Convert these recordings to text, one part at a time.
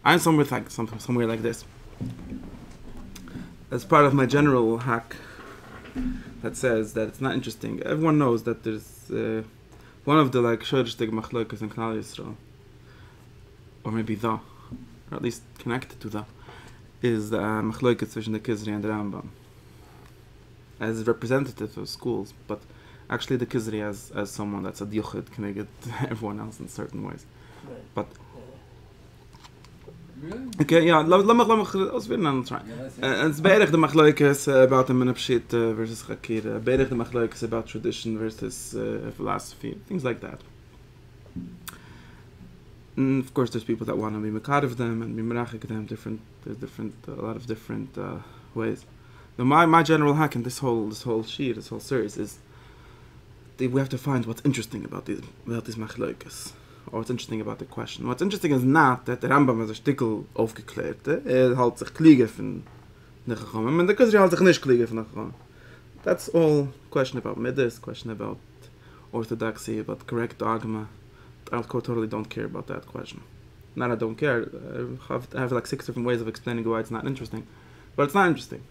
I'm somewhere like this. As part of my general hack that says that it's not interesting. Everyone knows that there's one of the like shorishtig machlokes in Klal Yisrael, or maybe or at least connected to is the machlokes between the Kuzari and the Rambam as representative of schools, but actually the Kuzari as someone that's a diuchid can get everyone else in certain ways. Right. But really? okay, yeah, let me try. And it's better the machlokes about the Menapshit versus Chakir, better the machlokes about tradition versus philosophy, things like that. And of course, there's people that want to be mekad of them and be merachik them. A lot of different ways. Now, my general hack in this whole series is that we have to find what's interesting about these machlokes. Or what's interesting about the question. What's interesting is not that the Rambam has a stickel aufgeklärt. Halt sich kliege von the Chachamim, and the Kuzari halt sich nicht kliege von the Chachamim. That's all question about midas, question about orthodoxy, about correct dogma. I totally don't care about that question. Not I don't care. I have like 6 different ways of explaining why it's not interesting. But it's not interesting.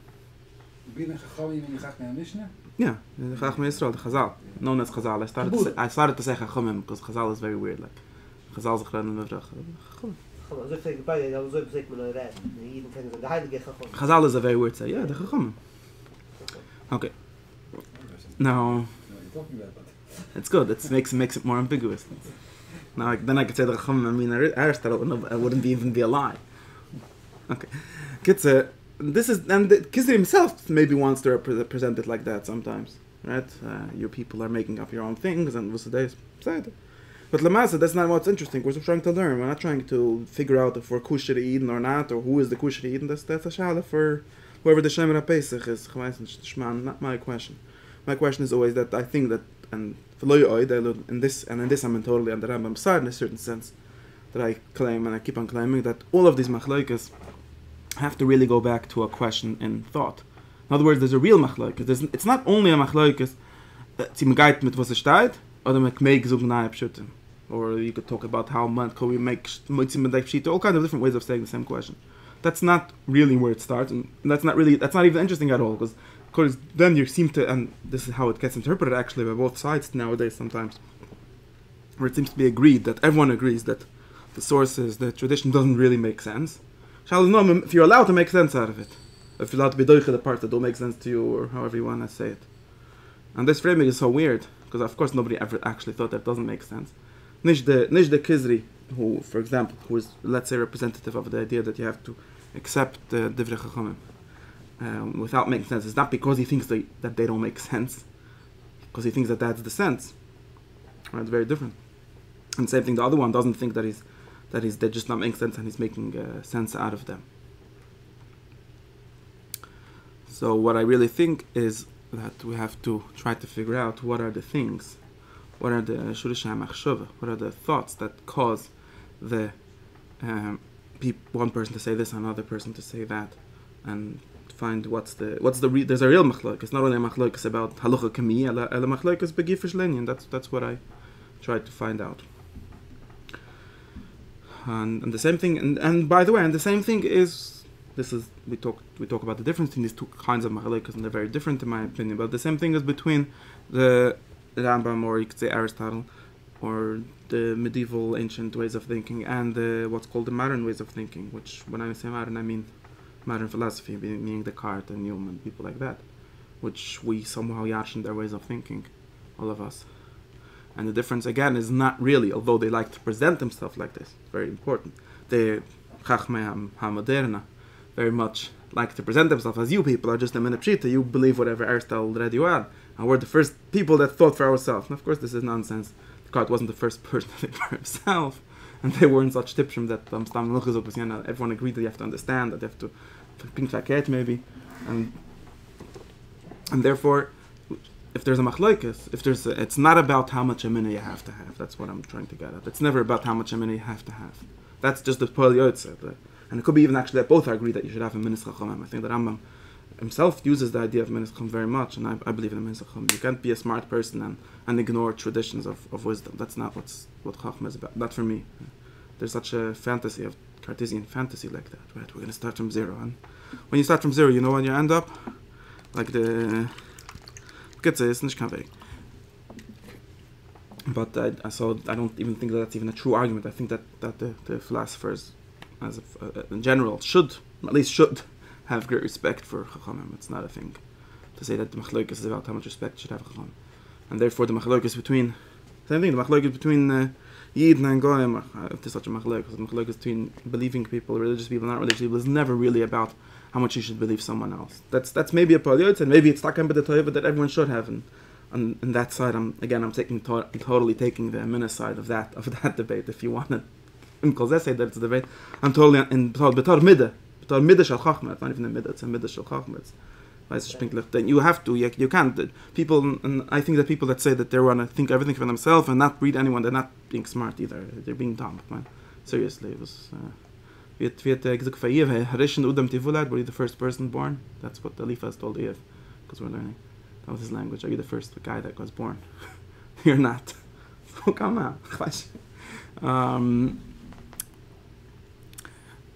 You mean the Chachamim in the Mishnah? Yeah, the Chachmei Yisrael, the Chazal. Known as Chazal. I started to say Chachamim because Chazal is very weird. Like Chazal is Chachamim Mevrach. Chazal is a very weird say. Yeah, the Chachamim. Okay. Now, it's good. It makes it more ambiguous. Now, then I could say the Chachamim. I mean, Aristotle, it wouldn't even be a lie. Okay. This is, and the Kuzari himself maybe wants to present it like that sometimes, right? You people are making up your own things, and what's the day? But Lamasa, that's not what's interesting. We're just trying to learn. We're not trying to figure out if we're kosher Eden or not, or who is the kosher Eden. That's a shala for whoever the Shemer HaPesach is. Not my question. My question is always that I think that, and in this I'm totally on the Rambam side in a certain sense, that I claim and I keep on claiming that all of these machlokes have to really go back to a question in thought. In other words, there's a real machlokes. It's not only a machlokes that sie megait mit was steht, oder mit meig so nahe pshutim. Or you could talk about how much can we make all kinds of different ways of saying the same question. That's not really where it starts, and that's not even interesting at all, because of course then you seem to, and this is how it gets interpreted actually by both sides nowadays sometimes, where it seems to be agreed that everyone agrees that the sources, the tradition doesn't really make sense. If you're allowed to make sense out of it, if you're allowed to be doiche the part that don't make sense to you, or however you want to say it. And this framing is so weird, because of course nobody ever actually thought that doesn't make sense. Nicht the Kuzari, who, for example, who is, let's say, representative of the idea that you have to accept the Divrei Chachamim without making sense. It's not because he thinks that they don't make sense, because he thinks that that's the sense. Right? It's very different. And same thing, the other one doesn't think that they just not making sense, and he's making sense out of them. So what I really think is that we have to try to figure out what are the things, what are the shurishei machshava, what are the thoughts that cause the one person to say this, another person to say that, and find what's the there's a real machlokes. It's not only a machlokes about halacha kami, a machlokes begifish linyan. That's what I tried to find out. And the same thing, and by the way, and the same thing is, we talk about the difference between these two kinds of machlokes, and they're very different in my opinion. But the same thing is between the Rambam, or you could say Aristotle, or the medieval ancient ways of thinking, and what's called the modern ways of thinking. Which, when I say modern, I mean modern philosophy, meaning Descartes and Newman, people like that, which we somehow yashin their ways of thinking, all of us. And the difference, again, is not really, although they like to present themselves like this, very important. The Chachmei HaModerna very much like to present themselves as you people are just a minapshita, you believe whatever Aristotle read you on, and we're the first people that thought for ourselves. And of course, this is nonsense. Descartes wasn't the first person to think for himself, and they weren't such tipshim that everyone agreed that you have to understand, that you have to think like it maybe, and therefore, if there's a machlokes, it's not about how much amina you have to have. That's what I'm trying to get at. It's never about how much amina you have to have. That's just the poel yotze. And it could be even actually that both agree that you should have a minas chachamim. I think that Rambam himself uses the idea of minas chachamim very much, and I believe in a minas chachamim. You can't be a smart person and ignore traditions of wisdom. That's not what chacham is about. Not for me. There's such a fantasy of Cartesian fantasy like that, right? We're going to start from zero. And when you start from zero, you know when you end up? Like the... It's nicht kein Weg. But I don't even think that that's even a true argument. I think that the philosophers, in general, should have great respect for Chachamim. It's not a thing to say that the machlokes is about how much respect you should have Chachamim. And therefore the machlokes between... Same thing, the machlokes between Yid and Goyim, if there's such a machlokes, the machlokes between believing people, religious people, not religious people, is never really about how much you should believe someone else. That's maybe a paliyot, and maybe it's takan b'detoyeva that everyone should have. And on that side, I'm totally taking the minna side of that debate. If you want to, say that it's a debate, I'm totally in betar middah shel chachma. It's not even a middah; it's a middah shel chachma. Then you have to, you can't. People, and I think that people that say that they want to think everything for themselves and not read anyone, they're not being smart either. They're being dumb, man. Seriously, it was. Were you the first person born? That's what the Eliphaz told Eve, because we're learning. That was his language. Are you the first guy that was born? You're not. So come on.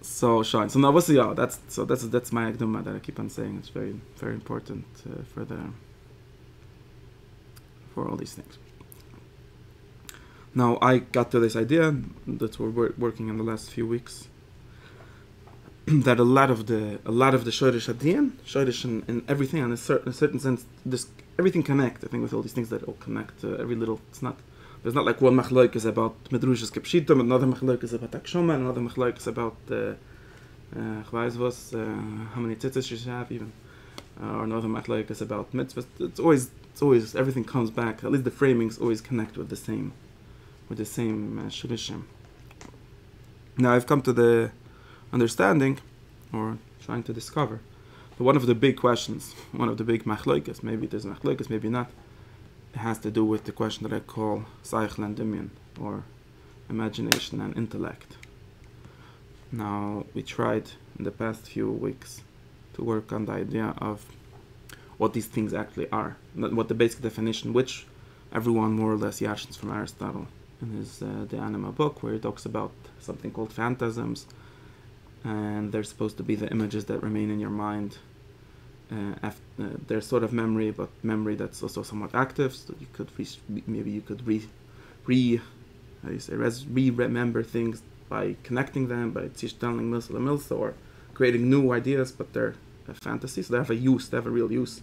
So shine. So now what's the that's my akduma that I keep on saying. It's very, very important for all these things. Now I got to this idea that we're working in the last few weeks, that a lot of the Shoresh Adiyan, Shoresh in everything, in a certain sense, everything connect. I think with all these things that all connect. Every little, there's not like one machlokes is about Medrushas Kepshitum, another machlokes is about Akshoma, another machlokes is about how many tzitzis you should have even, or another machlokes is about mitzvahs. It's always everything comes back. At least the framings always connect with the same shirishim. Now I've come to the understanding, or trying to discover, that one of the big questions, one of the big machlokes, maybe there's machlokes, maybe not, it has to do with the question that I call Seichel and Dimyan, or imagination and intellect. Now, we tried in the past few weeks to work on the idea of what these things actually are, what the basic definition, which everyone more or less yashins from Aristotle in his The Anima book, where he talks about something called phantasms, and they're supposed to be the images that remain in your mind. They're sort of memory, but memory that's also somewhat active. So you could remember things by connecting them, by telling milsa, or creating new ideas, but they're a fantasy. So they have a use, they have a real use.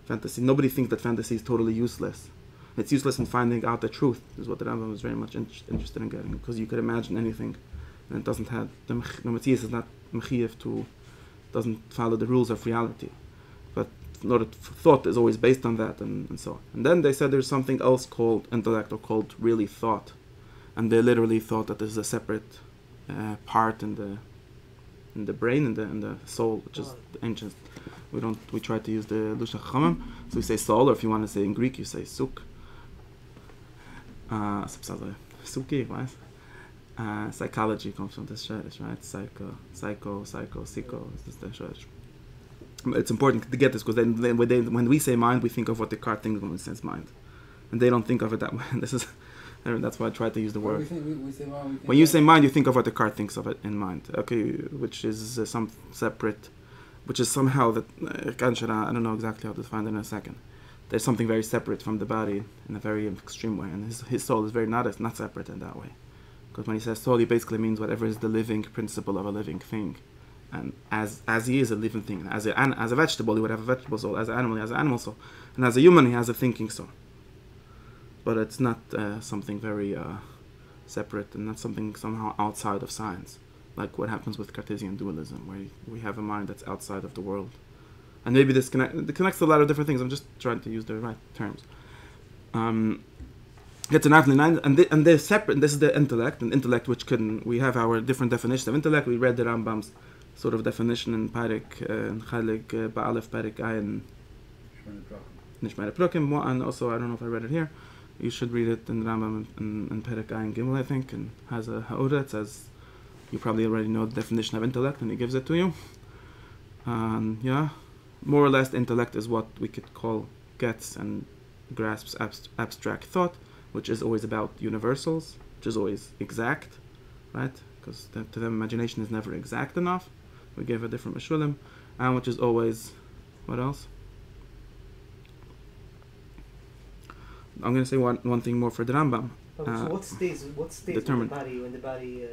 Fantasy. Nobody thinks that fantasy is totally useless. It's useless in finding out the truth, is what the Rambam was very much interested in getting, because you could imagine anything, and it doesn't have, the Matthias is not mechiyev doesn't follow the rules of reality. But thought is always based on that, and so on. And then they said there's something else called intellect, or called really thought. And they literally thought that there's a separate part in the brain, in the soul, which is the ancient. We try to use the Lusha Chachamim, so we say soul, or if you want to say in Greek, you say suk. Suki, right? Psychology comes from this shadish, right? Psycho, this is the shadish. It's important to get this, because when we say mind, we think of what the car thinks when it says mind, and they don't think of it that way. That's why I try to use the word. When you say mind, you think of what the car thinks of it in mind. Okay, which is some separate, which is somehow that I don't know exactly how to define it in a second. There's something very separate from the body in a very extreme way, and his soul is very not separate in that way. Because when he says soul, he basically means whatever is the living principle of a living thing. And as he is a living thing, as a vegetable, he would have a vegetable soul. As an animal, he has an animal soul. And as a human, he has a thinking soul. But it's not something very separate, and not something somehow outside of science, like what happens with Cartesian dualism, where we have a mind that's outside of the world. And maybe it connects to a lot of different things. I'm just trying to use the right terms. It's an and they're separate. And this is the intellect, which we have our different definitions of intellect. We read the Rambam's sort of definition in Parik, in Chalik, Ba'alef, Parik, Ayin, Nishmei Prakim, and also, I don't know if I read it here. You should read it in Rambam in Perek Ayin Gimel, I think, and has a ha'ura. It says, you probably already know the definition of intellect, and he gives it to you. Yeah, more or less, intellect is what we could call gets and grasps abstract thought, which is always about universals, which is always exact, right? because to them imagination is never exact enough. We gave a different Meshulim, and which is always, what else? I'm going to say one thing more for the Rambam. So what stays determined. with the body when the body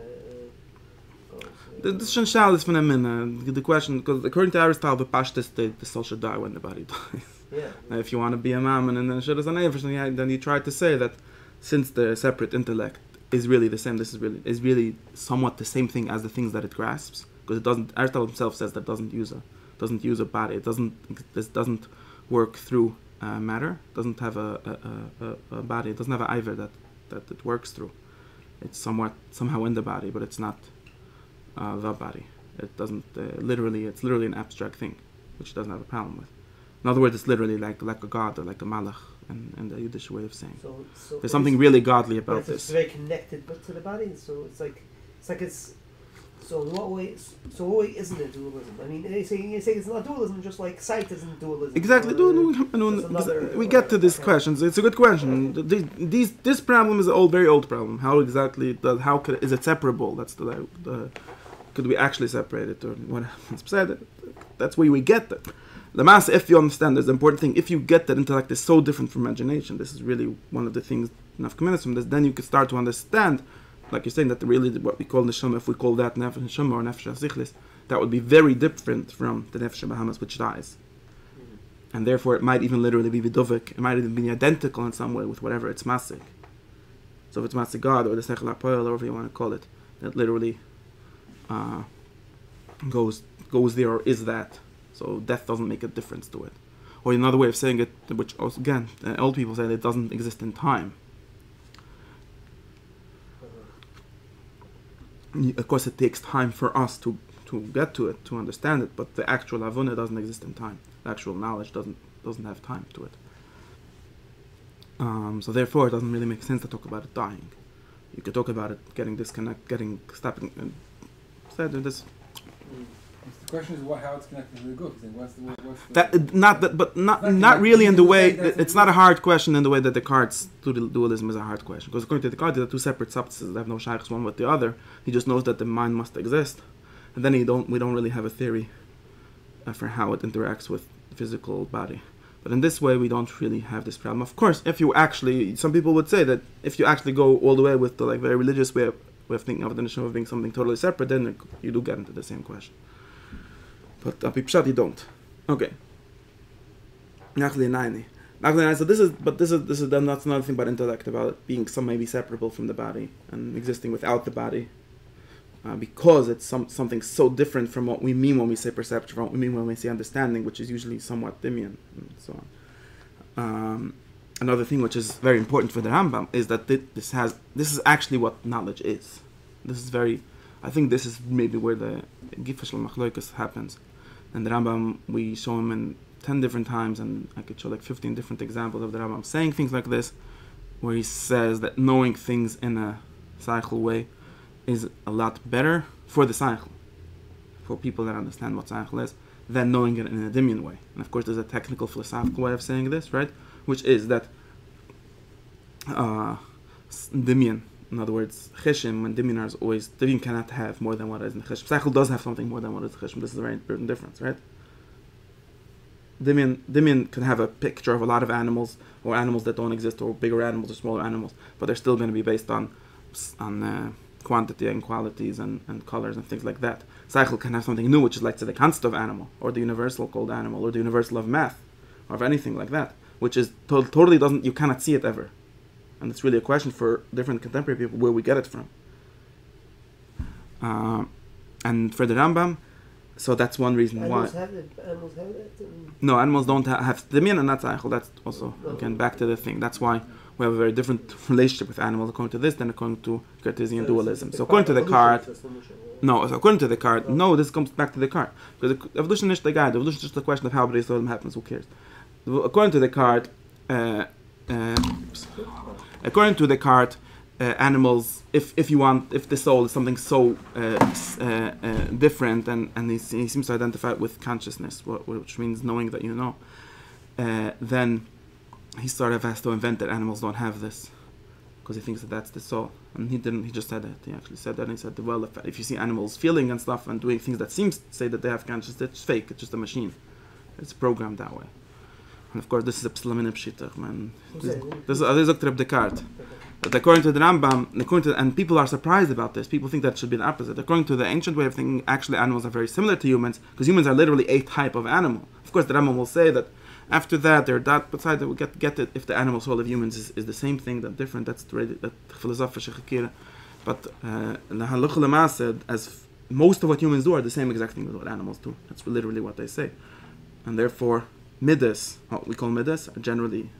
goes? The Shanshal is from the question, because according to Aristotle, the Pashtus, the soul should die when the body dies. Yeah. If you want to be a mammon and then Shaddas an then you try to say that since the separate intellect is really the same, is really somewhat the same thing as the things that it grasps, because it doesn't. Aristotle himself says that doesn't use a body. This doesn't work through matter. Doesn't have a body. It doesn't have an iver that it works through. It's somehow in the body, but it's not the body. It doesn't literally. It's literally an abstract thing, which it doesn't have a problem with. In other words, it's literally like a god or like a malach, in the Yiddish way of saying. So there's something really godly about this. It's very connected, but to the body. So it's. So in what way? So what way isn't it dualism? I mean, you say it's not dualism, just like sight isn't dualism. Exactly. We get to these questions. It's a good question. This problem is an very old problem. How exactly is it separable? That's the could we actually separate it, or what happens beside it? That's where we get that. The mass, if you understand, there's an important thing. If you get that intellect is so different from imagination, this is really one of the things enough commitments from this. Then you could start to understand, like you're saying, that really what we call neshama, if we call that nefesh neshama or nefesh asichlis, that would be very different from the nefesh bahamas, which dies, and therefore it might even literally be vidovik. It might even be identical in some way with whatever it's masik. So if it's masik God or the sechel hapoel, or whatever you want to call it, that literally goes there or is that. So death doesn't make a difference to it. Or another way of saying it, which also, again, old people say, it doesn't exist in time. Of course, it takes time for us to get to it, to understand it, but the actual avuna doesn't exist in time. The actual knowledge doesn't have time to it. So therefore, it doesn't really make sense to talk about it dying. You could talk about it getting stopping, and said this. The question is how it's connected to the goof. Not really in the way. It's not a hard question in the way that Descartes' dualism is a hard question. Because according to Descartes, there are two separate substances that have no shaykhs one with the other. He just knows that the mind must exist, and then we don't really have a theory for how it interacts with the physical body. But in this way, we don't really have this problem. Of course, some people would say that if you actually go all the way with the very religious way of thinking of the neshama being something totally separate, then you do get into the same question. But Pipshat, you don't. Okay. So this is then that's another thing about intellect, about it being maybe separable from the body and existing without the body, because it's something so different from what we mean when we say perception, from what we mean when we say understanding, which is usually somewhat dimion and so on. Another thing which is very important for the Rambam is that this is actually what knowledge is. I think this is maybe where the Gifashal machlokes happens. And the Rambam, we show him in 10 different times, and I could show 15 different examples of the Rambam saying things like this, where he says that knowing things in a cycle way is a lot better for the cycle, for people that understand what cycle is, than knowing it in a dimion way. And of course, there's a technical philosophical way of saying this, right? Which is that dimion, in other words, cheshim and dimion are always, dimion cannot have more than what is in the cheshim. Cycle does have something more than what is in the cheshim. This is a very important difference, right? Dimion can have a picture of a lot of animals, or animals that don't exist, or bigger animals or smaller animals, but they're still going to be based on quantity and qualities and colors and things like that. Cycle can have something new, which is like the concept of animal, or the universal called animal, or the universal of math, or of anything like that, which is totally you cannot see it ever. And it's really a question for different contemporary people where we get it from. And for the Rambam, so that's one reason why. Animals have it? No, animals don't have dimion and not cycle. That's also, again, back to the thing. That's why we have a very different relationship with animals according to this than according to Cartesian dualism. So according to the card, this comes back to the card. Because the evolution is the guide. The evolution is just a question of how B'rei happens. Who cares? According to the card, animals, if the soul is something so different, and he seems to identify it with consciousness, which means knowing that you know, then he sort of has to invent that animals don't have this. because he thinks that that's the soul. And he didn't. He just said that. He actually said that. And he said, well, if you see animals feeling and stuff and doing things that seems to say that they have consciousness, it's fake. It's just a machine. It's programmed that way. And of course, this is a psalamin pshitach, man. This is Dr. Descartes. That according to the Rambam, and people are surprised about this. People think that it should be the opposite. According to the ancient way of thinking, actually animals are very similar to humans, because humans are literally a type of animal. Of course, the Rambam will say that after that, they're that, besides that we get it, if the animal soul of humans is the same thing, that different, that's the philosophical chakira. But the halakha l'maaseh, as most of what humans do are the same exact thing as what animals do. That's literally what they say. And therefore, midas, what we call midas, generally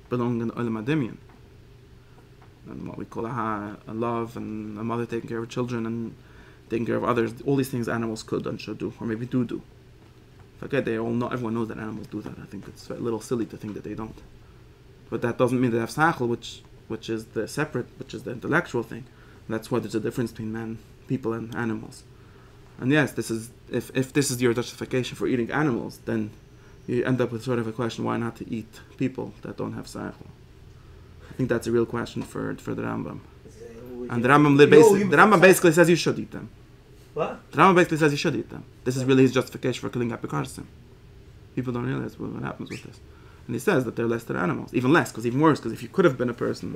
belong in the olam hadimyan. And what we call a love, and a mother taking care of her children and taking care of others, all these things animals could and should do, or maybe do. Forget, they all know, everyone knows that animals do that. I think it's a little silly to think that they don't. But that doesn't mean they have sachel, which is the separate, which is the intellectual thing. And that's why there's a difference between people and animals. And yes, this is if this is your justification for eating animals, then you end up with sort of a question: why not to eat people that don't have sachel? I think that's a real question for the Rambam. And the Rambam basically says you should eat them. What? The Rambam basically says you should eat them. This is really his justification for killing Apikarsim. People don't realize what happens with this. And he says that they're less than animals. Even less, because even worse, because if you could have been a person,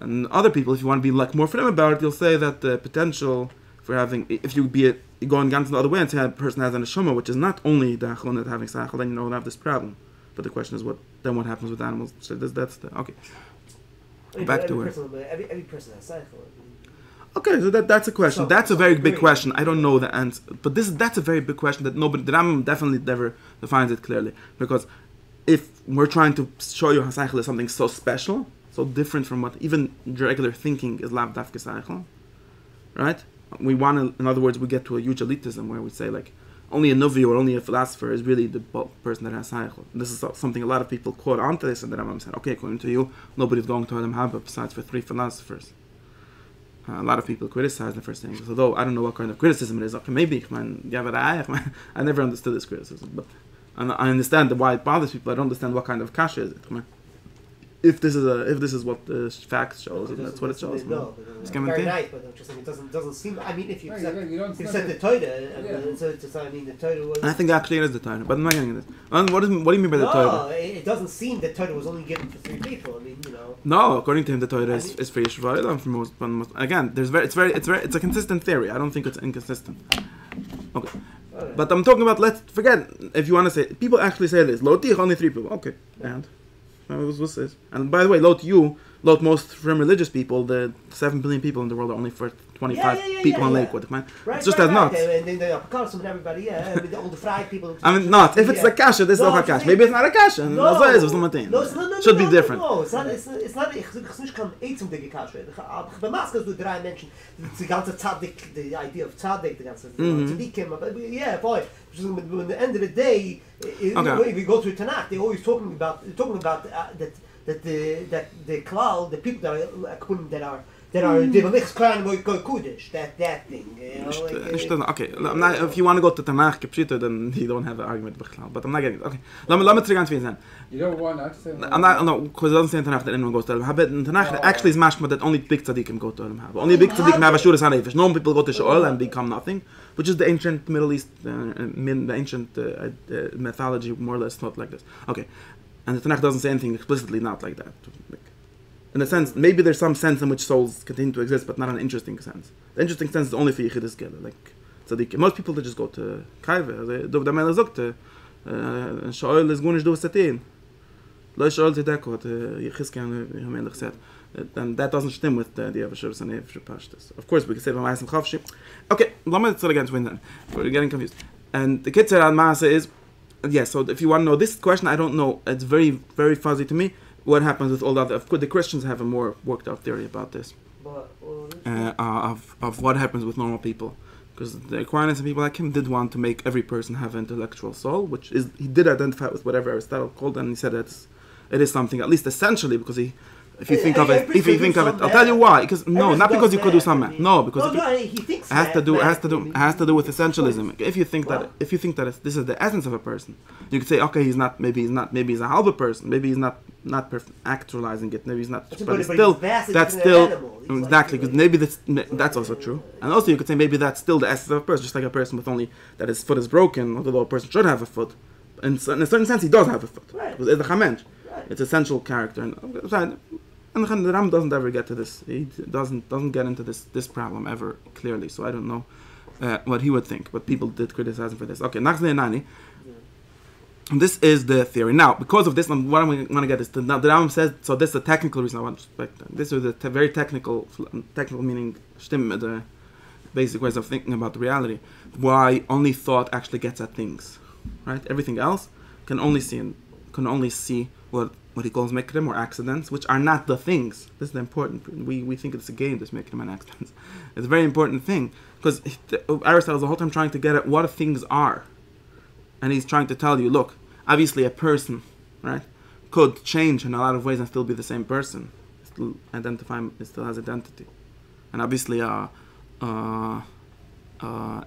and other people, if you want to be like more firm about it, you'll say that the potential for having, if you go on the other way and say a person has an neshama, which is not only the achonat having sachal, then you don't have this problem. But the question is, what happens with animals? So that's the okay. Back to it. Every person has sachal. Okay, so that's a question. That's a very big question. I don't know the answer, but that's a very big question that nobody. The Rambam definitely never defines it clearly, because if we're trying to show you how sachal is something so special, so different from what even regular thinking is lav dafke sachal, right? We want to, in other words, we get to a huge elitism where we say like only a novi or only a philosopher is really the person that has sachal. This is something a lot of people quote onto this, and the Rambam said, okay, according to you, nobody's going to Olam Haba besides for 3 philosophers. A lot of people criticize the first thing, although I don't know what kind of criticism it is. Okay, maybe, I never understood this criticism, but and I understand why it bothers people. I don't understand what kind of kasha is it. If this is what the facts shows, and that's what it shows. No, very nice, but it doesn't seem. I mean, if you said the Torah, I mean the Torah was. I think actually it is the Torah, but I'm not getting this. What do you mean by the Torah? No, it doesn't seem that Torah was only given for 3 people. I mean, No, according to him, the Torah is for Yeshua and for most. Again, it's a consistent theory. I don't think it's inconsistent. Okay. But I'm talking about, let's forget, if you want to say, people actually say this, Lotich, only 3 people. Okay, and what's this? And by the way, Lot most from religious people, the 7 billion people in the world are only for 25 people in Lakewood. Man. Right, it's just as nuts. And then the Apokosm and everybody, all the fried people. I mean, not. If it's a kasha, this is not a kasha. Maybe it's not a kasha. No, should be different. No, it's not. Ich nicht kann zum Ding kasha. Bei Maskas du 3 Menschen, die ganze Tzaddik, the idea of Tzaddik, the ganze Tzaddikim. Yeah, boy. At the end of the day, if you go to Tanakh, they're always talking about that the klal, the people that are the mixed clan go kudish, that thing. Okay, if you want to go to Tanakh, then you don't have an argument with klal. But I'm not getting it. Okay, let me try and say. You don't want to say. No, because it doesn't say in Tanakh that anyone goes to Olam Haba. In Tanakh, actually, is mashma that only big tzaddikim go to Olam Haba. Only big tzaddikim have a shuras hanefish. Normal people go to Sheol and become nothing, which is the ancient Middle East, the ancient mythology, more or less thought like this. Okay. And the Tanakh doesn't say anything explicitly not like that. In a sense, maybe there's some sense in which souls continue to exist, but not an interesting sense. The interesting sense is only for Yechidus Gele, like tzaddik. Most people they just go to Kaive. The Melech sagt, Shoel is gunish du satin. Lo Shoel tzedeko, Yechizkian Melech said. And that doesn't stem with the idea of Asher Sanei for Pashtus. Of course, we can say V'Ma'asem Chavshi. Okay, let me start again to win then. We're getting confused. And the Kitzer al Maaseh is. Yeah, so if you want to know this question, I don't know. It's very, very fuzzy to me. What happens with all that? Of course, the Christians have a more worked out theory about this. Of what happens with normal people. Because the Aquinas and people like him did want to make every person have an intellectual soul, which is, he did identify with whatever Aristotle called, and he said it is something, at least essentially, because he If you think of it, I'll tell you why. Because not because you could do some math. No, because he thinks it has to do with essentialism. If you think that this is the essence of a person, you could say, okay, maybe he's a half a person, maybe he's not actualizing it, maybe he's not, but it's still that's still exactly, because maybe that's also true. And also you could say maybe that's still the essence of a person, just like a person with only that his foot is broken, although a person should have a foot. In a certain sense, he does have a foot. Right. It's a chamench. It's essential character. And the Ram doesn't ever get to this. He doesn't get into this problem ever clearly. So I don't know what he would think. But people did criticize him for this. Okay, Nani. This is the theory. Now, because of this, what I want to get is the Ram says. So this is the technical reason I want to expect. This is the very technical meaning. The basic ways of thinking about the reality. Why only thought actually gets at things, right? Everything else can only see what he calls mekrim or accidents, which are not the things. This is the important. We think it's a game, this mekrim and accidents. It's a very important thing because Aristotle is the whole time trying to get at what things are, and he's trying to tell you, look, obviously a person, right, could change in a lot of ways and still be the same person. It still has identity, and obviously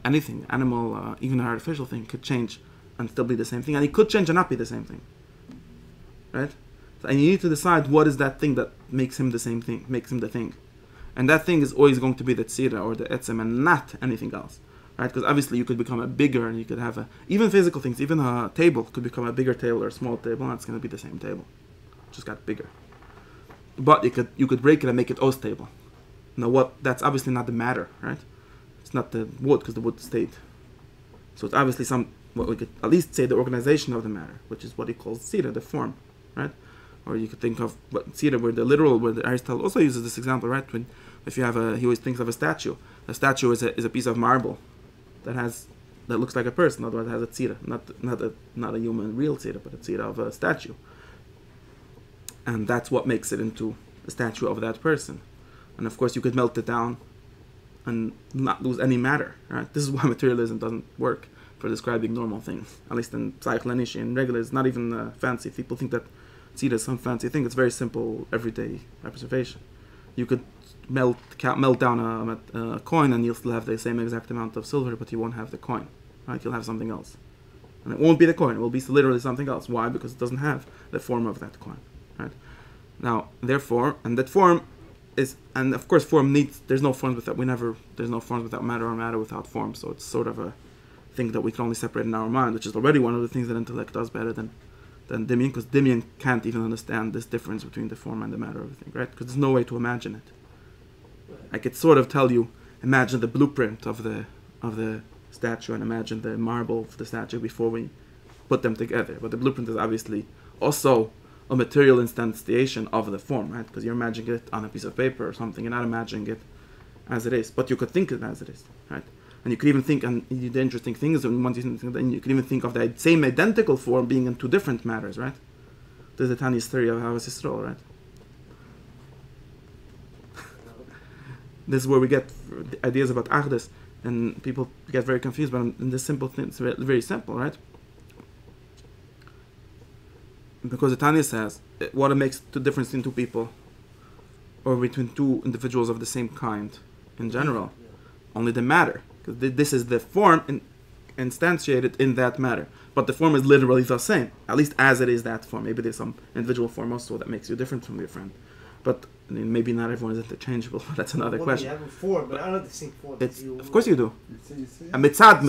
anything, animal, even an artificial thing, could change and still be the same thing, and he could change and not be the same thing, right? And you need to decide what is that thing that makes him the same thing, makes him the thing. And that thing is always going to be the tzira or the etzem and not anything else. Right? Because obviously you could become a bigger, and you could have even physical things, even a table could become a bigger table or a small table, and it's going to be the same table. Just got bigger. But you could break it and make it os table. Now that's obviously not the matter, right? It's not the wood, because the wood stayed. So it's obviously what we could at least say the organization of the matter, which is what he calls tzira, the form, right? Or you could think of tzira, where the Aristotle also uses this example, right? If you have he always thinks of a statue. A statue is a piece of marble that looks like a person. Otherwise, it has a tzira, not a human real tzira, but a tzira of a statue. And that's what makes it into a statue of that person. And of course, you could melt it down and not lose any matter, right? This is why materialism doesn't work for describing normal things. At least in psychoanalysis and regular, it's not even fancy. People think that tzira is some fancy thing. It's very simple, everyday observation. You could melt down a coin, and you'll still have the same exact amount of silver, but you won't have the coin, right? You'll have something else, and it won't be the coin. It will be literally something else. Why? Because it doesn't have the form of that coin, right? Now, therefore, and that form is, and of course, form needs. There's no forms without matter, or matter without form. So it's sort of a thing that we can only separate in our mind, which is already one of the things that intellect does better than Dimion, because Dimion can't even understand this difference between the form and the matter of a thing, right? Because there's no way to imagine it. I could sort of tell you, imagine the blueprint of the statue and imagine the marble of the statue before we put them together. But the blueprint is obviously also a material instantiation of the form, right? Because you're imagining it on a piece of paper or something. You're not imagining it as it is, but you could think it as it is, right? And you could even think, and the interesting thing is, once you could even think of the same identical form being in two different matters, right? There's the Tani's theory of Havas Yisrael, right? This is where we get ideas about Achdus, and people get very confused, but in this simple thing, it's very, very simple, right? Because the Tanya says, what makes the difference in two people, or between two individuals of the same kind, in general? Only the matter. Because this is the form instantiated in that matter. But the form is literally the same, at least as it is that form. Maybe there's some individual form also that makes you different from your friend. But maybe not everyone is interchangeable. That's another question. You have a form, but I don't have the same form. Of course you do. Mitzad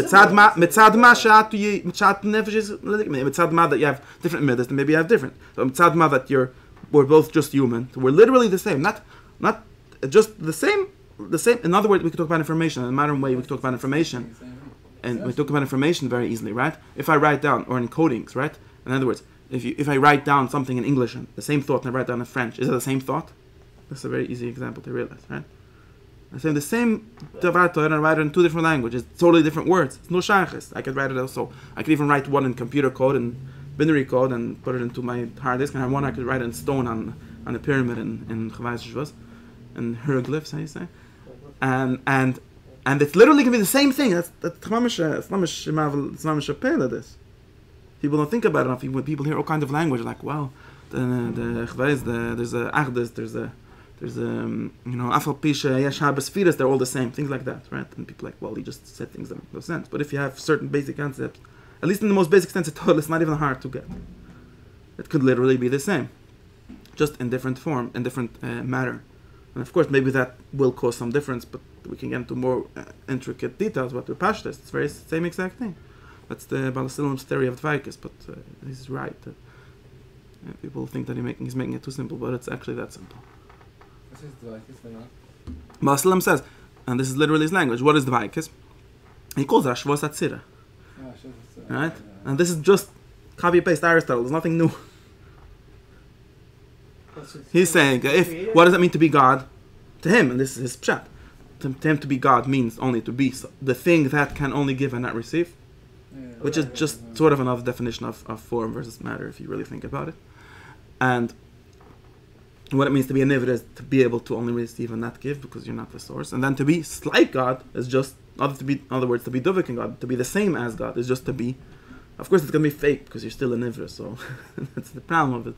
ma that you have different midas, maybe you have different. So mitzad ma that we're both just human. We're literally the same, not just the same. In other words, we could talk about information. In a modern way, we could talk about information, and we talk about information very easily, right? If I write down, or in codings, right? In other words, if I write down something in English, and the same thought, and I write down in French, is it the same thought? That's a very easy example to realize, right? I say the same Tavato, and I write it in two different languages, totally different words. It's no shaykhis. I could write it also. I could even write one in computer code and binary code and put it into my hard disk, and have one I could write in stone on a pyramid in Chavaz and hieroglyphs, how you say? And it's literally going to be the same thing. That's mamish pele, this. People don't think about it enough. When people hear all kinds of language, like, wow, there's a Achdus, there's a Afal Pisha, Yashab, Sfiras, they're all the same, things like that, right? And people are like, well, he just said things that make no sense. But if you have certain basic concepts, at least in the most basic sense, it's not even hard to get. It could literally be the same, just in different form, in different matter. And of course, maybe that will cause some difference, but we can get into more intricate details about the Pashtas. It's very same exact thing. That's the Balasilim's theory of Dvaikas, but he's right. People think that he's making it too simple, but it's actually that simple. This is Dvaikas, they're not. Balasilim says, and this is literally his language, what is Dvaikas? He calls it Ashvos Atzira. Right? And this is just copy-paste Aristotle. There's nothing new. He's saying, what does it mean to be God? To him, and this is his pshat, to him to be God means only to be the thing that can only give and not receive, which is just sort of another definition of form versus matter, if you really think about it. And what it means to be a nivid is to be able to only receive and not give, because you're not the source. And then to be like God is just, in other words, to be duvik in God, to be the same as God, is just to be. Of course, it's going to be fake because you're still a nivra, so that's the problem of it.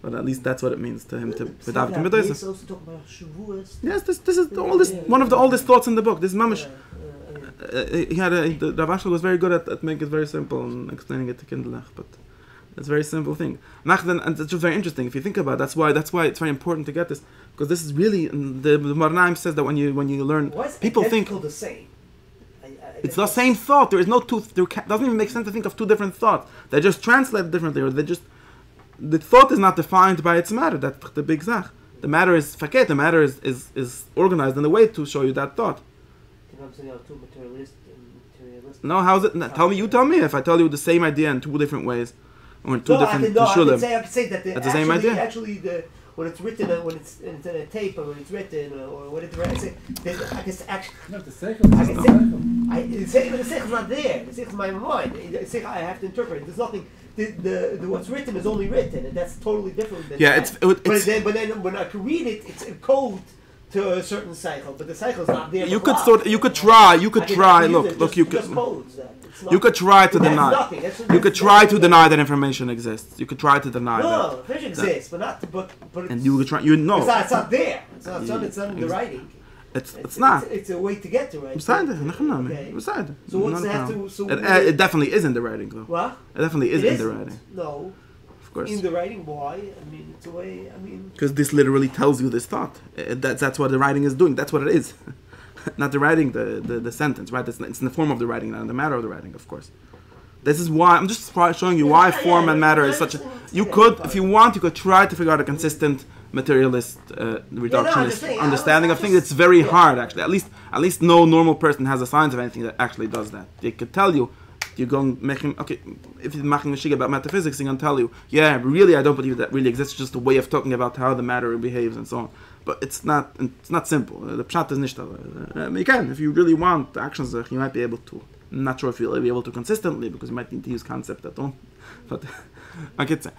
But at least that's what it means to him to without He's also talking about Shavuos. Yes, this is the oldest, one of the oldest thoughts in the book. This is mamish. The Rav Ashlag was very good at making it very simple and explaining it to Kinderlach, but it's a very simple thing. And it's just very interesting if you think about it. That's why it's very important to get this, because this is really the Marnaim says that when you learn, people think the same. It's the same thought. There is no two. Doesn't even make sense to think of two different thoughts. They just translate differently, or the thought is not defined by its matter. That's the big zach. The matter is faket. The matter is organized in a way to show you that thought. Too materialistic. No, how's it? You tell me. If I tell you the same idea in two different ways, or in two different I can say that that's the same idea. Actually, when it's written, when it's in a tape, or when it's written, or when it's written, I guess actually. No, the seichel. The seichel is not there. The seichel is my mind. The seichel I have to interpret. There's nothing. The what's written is only written, and that's totally different than that. But then when I can read it, it's a code to a certain cycle, but the cycle is not there. You could try. Look. You could try to deny. You could try to deny that information exists. You could try to deny that. No, information exists, but not. But and you could try. You know. It's not there. It's not in the writing. It's not. It's a way to get to it. So what's that to? So it definitely is in the writing, though. What? It definitely is in the writing. No. Of course. In the writing, why? I mean, it's a way. I mean. Because this literally tells you this thought. That's what the writing is doing. That's what it is. Not the writing, the sentence, right? It's in the form of the writing, not in the matter of the writing, of course. This is why I'm just showing you why form and matter is such a. You could, if you want, you could try to figure out a consistent materialist, reductionist understanding of things. It's very hard, actually. At least no normal person has a science of anything that actually does that. They could tell you, you're going making if you're making a shig about metaphysics, they're going to tell you, yeah, really, I don't believe that really exists. It's just a way of talking about how the matter behaves and so on. But it's not simple. The pshat is nicht. You can, if you really want the actions, you might be able to. I'm not sure if you'll be able to consistently, because you might need to use concepts that don't. But I could say,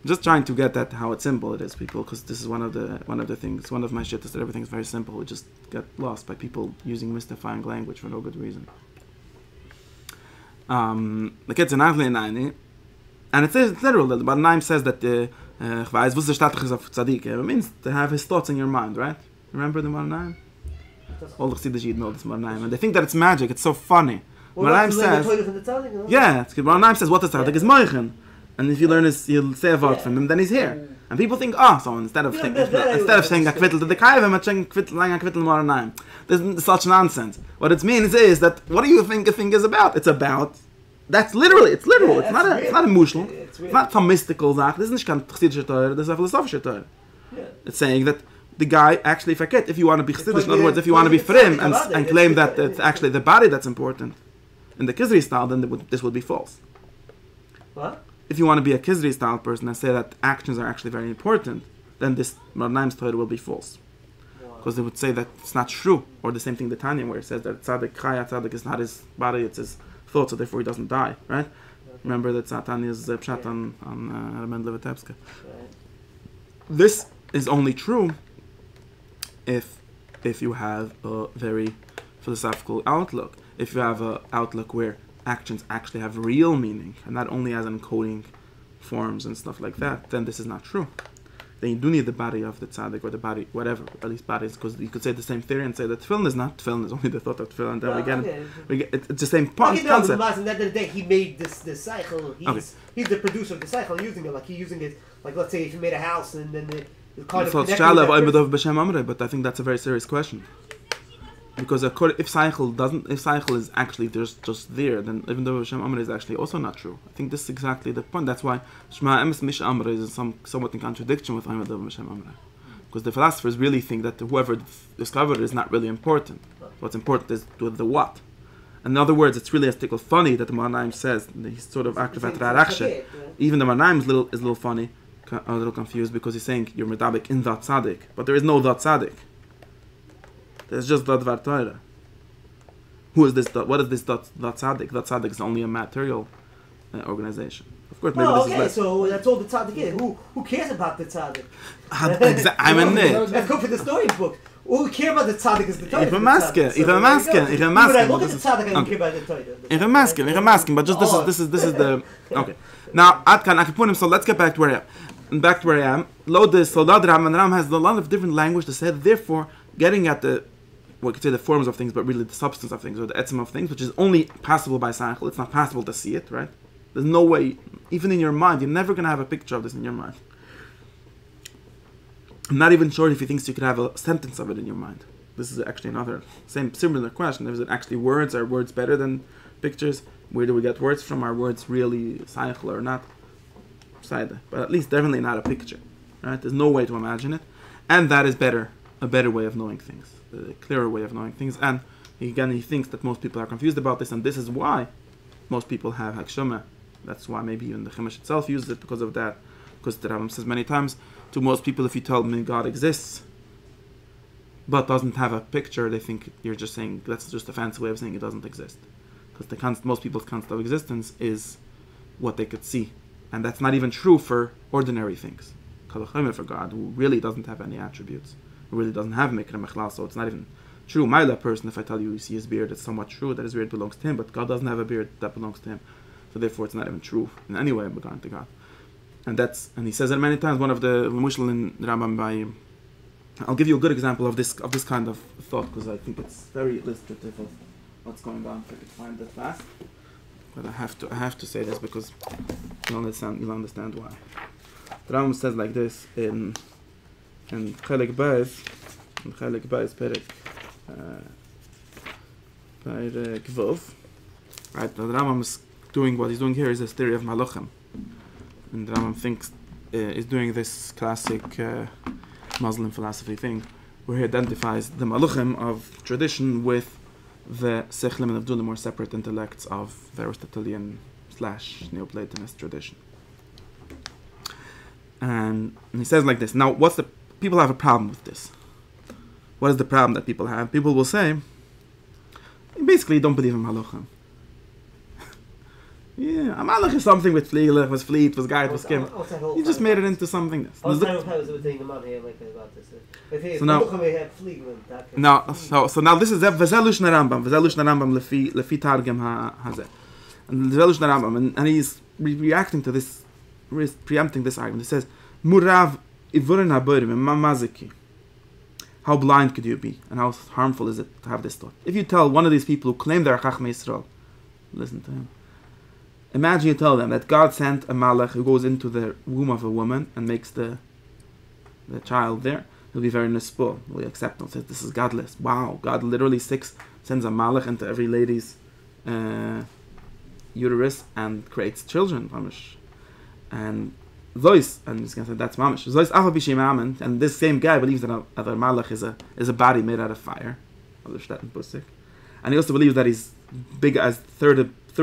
just trying to get at how simple it is, people, because this is one of the things. One of my shit is that everything is very simple. We just get lost by people using mystifying language for no good reason. The kids in Avli and it's literal. But Naim says that it means to have his thoughts in your mind, right? Remember the Naim? All the Chassidim know this Naim, and they think that it's magic. It's so funny. Naim says, Naim says, what is tzaddik is moichen, and if you learn his, you'll say a word from him, then he's here. And people think, so instead of saying a kvittel to the kayvim, I'm saying a kvittel Naim. There's such nonsense. What it means is that what do you think a thing is about? It's about. It's literal. It's not a mushel. It's not some mystical zach. This is not kein chassidische Torah. This is a philosophische Torah. It's saying that the guy actually forget. If you want to be chassidish, in other words, if you want to be frim and claim that it's actually the body that's important in the Kuzari style, then this would be false. What? If you want to be a Kuzari style person and say that actions are actually very important, then this Marnaim's Torah will be false. Because they would say that it's not true. Or the same thing the Tanya, where it says that tzaddik is not his body, it's his thought, so therefore he doesn't die, right? Remember that Tanya's pshat on Mendele Vitebska. This is only true if you have a very philosophical outlook. If you have an outlook where actions actually have real meaning, and not only as encoding forms and stuff like that, then this is not true. Then you do need the body of the tzaddik or the body, whatever, at least bodies, because you could say the same theory and say that tefillin is not tefillin, is only the thought of tefillin, and then it's the same concept. At the end of the day, he made this cycle. He's the producer of the cycle, using it like he's using it. Like let's say if you made a house and then the kind of but I think that's a very serious question. Because if cycle is actually just there, then even though Hashem Amr is actually also not true. I think this is exactly the point. That's why Shema Emes Mish Amr is somewhat in contradiction with Hashem Amr. Because the philosophers really think that whoever discovered it is not really important. What's important is the what. In other words, it's really a stickle funny that the Marnaim says that he's sort of active at Raraksha. Even the Marnaim is a little funny, a little confused, because he's saying you're medabik in that tzaddik, but there is no that tzaddik. There's just that Dvar Torah. Who is this? What is this that tzaddik? That tzaddik is only a material organization. Of course, maybe this is less. So that's all the tzaddik is. Who cares about the tzaddik? I'm in there. Let's go for the storybook. All who care about the tzaddik is the Torah. If I'm asking. Look at the tzaddik and care about the Torah. If I'm asking, but just this is the okay. Now Adkan Akipunim. So let's get back to where I am. Load this. So Ram has a lot of different language to say. Therefore, getting at we could say the forms of things, but really the substance of things, or the etzem of things, which is only possible by seichel. It's not possible to see it, right? There's no way, even in your mind, you're never going to have a picture of this in your mind. I'm not even sure if he thinks you could have a sentence of it in your mind. This is actually another similar question. Is it actually words? Are words better than pictures? Where do we get words from? Are words really seichel or not? But at least definitely not a picture, right? There's no way to imagine it, and that is a better way of knowing things. A clearer way of knowing things. And again, he thinks that most people are confused about this, and this is why most people have Hakshama. That's why maybe even the Chumash itself uses it because of that. Because the Rambam says many times, to most people, if you tell them God exists, but doesn't have a picture, they think you're just saying, that's just a fancy way of saying it doesn't exist. Because most people's concept of existence is what they could see. And that's not even true for ordinary things. For God, who really doesn't have any attributes. Really doesn't have Mikra Mechlal, so it's not even true. Maila person, if I tell you see his beard, it's somewhat true that his beard belongs to him, but God doesn't have a beard that belongs to him. So therefore it's not even true in any way regarding to God. And he says it many times, one of the Mushal in Rambam I'll give you a good example of this kind of thought, because I think it's very illustrative of what's going on, if I could find it fast. But I have to say this because you'll understand why. The Rambam says like this in Chelek Beis Perek Vov. Right, the Rambam is doing what he's doing here is this theory of Malachim, and the Rambam is doing this classic Muslim philosophy thing, where he identifies the Malachim of tradition with the Sechlim and Avdulim, or separate intellects of the Aristotelian / Neoplatonist tradition. And he says like this. Now, people have a problem with this. What is the problem that people have? People will say, basically, you don't believe in Malachim. Yeah, a Malach is something with Fliegler, was Fleet, was Guide, was Skim. You just made it into something else. So now this is Vezelush Rambam. Vezelush Rambam lefi Targem hazeh. And Vezelush Rambam, and he's reacting to this, preempting this argument. He says, Murav ivurin haborim mamaziki. How blind could you be, and how harmful is it to have this thought? If you tell one of these people who claim they're Chachmei Yisrael, listen to him. Imagine you tell them that God sent a malach who goes into the womb of a woman and makes the child there. He'll be very nispul. Will accept and say, this is godless. Wow, God literally sends a malach into every lady's uterus and creates children. And Zois, and he's going to say that's mamish. Zois afa b'shem, and this same guy believes that a malach is a body made out of fire. And he also believes that he's big as third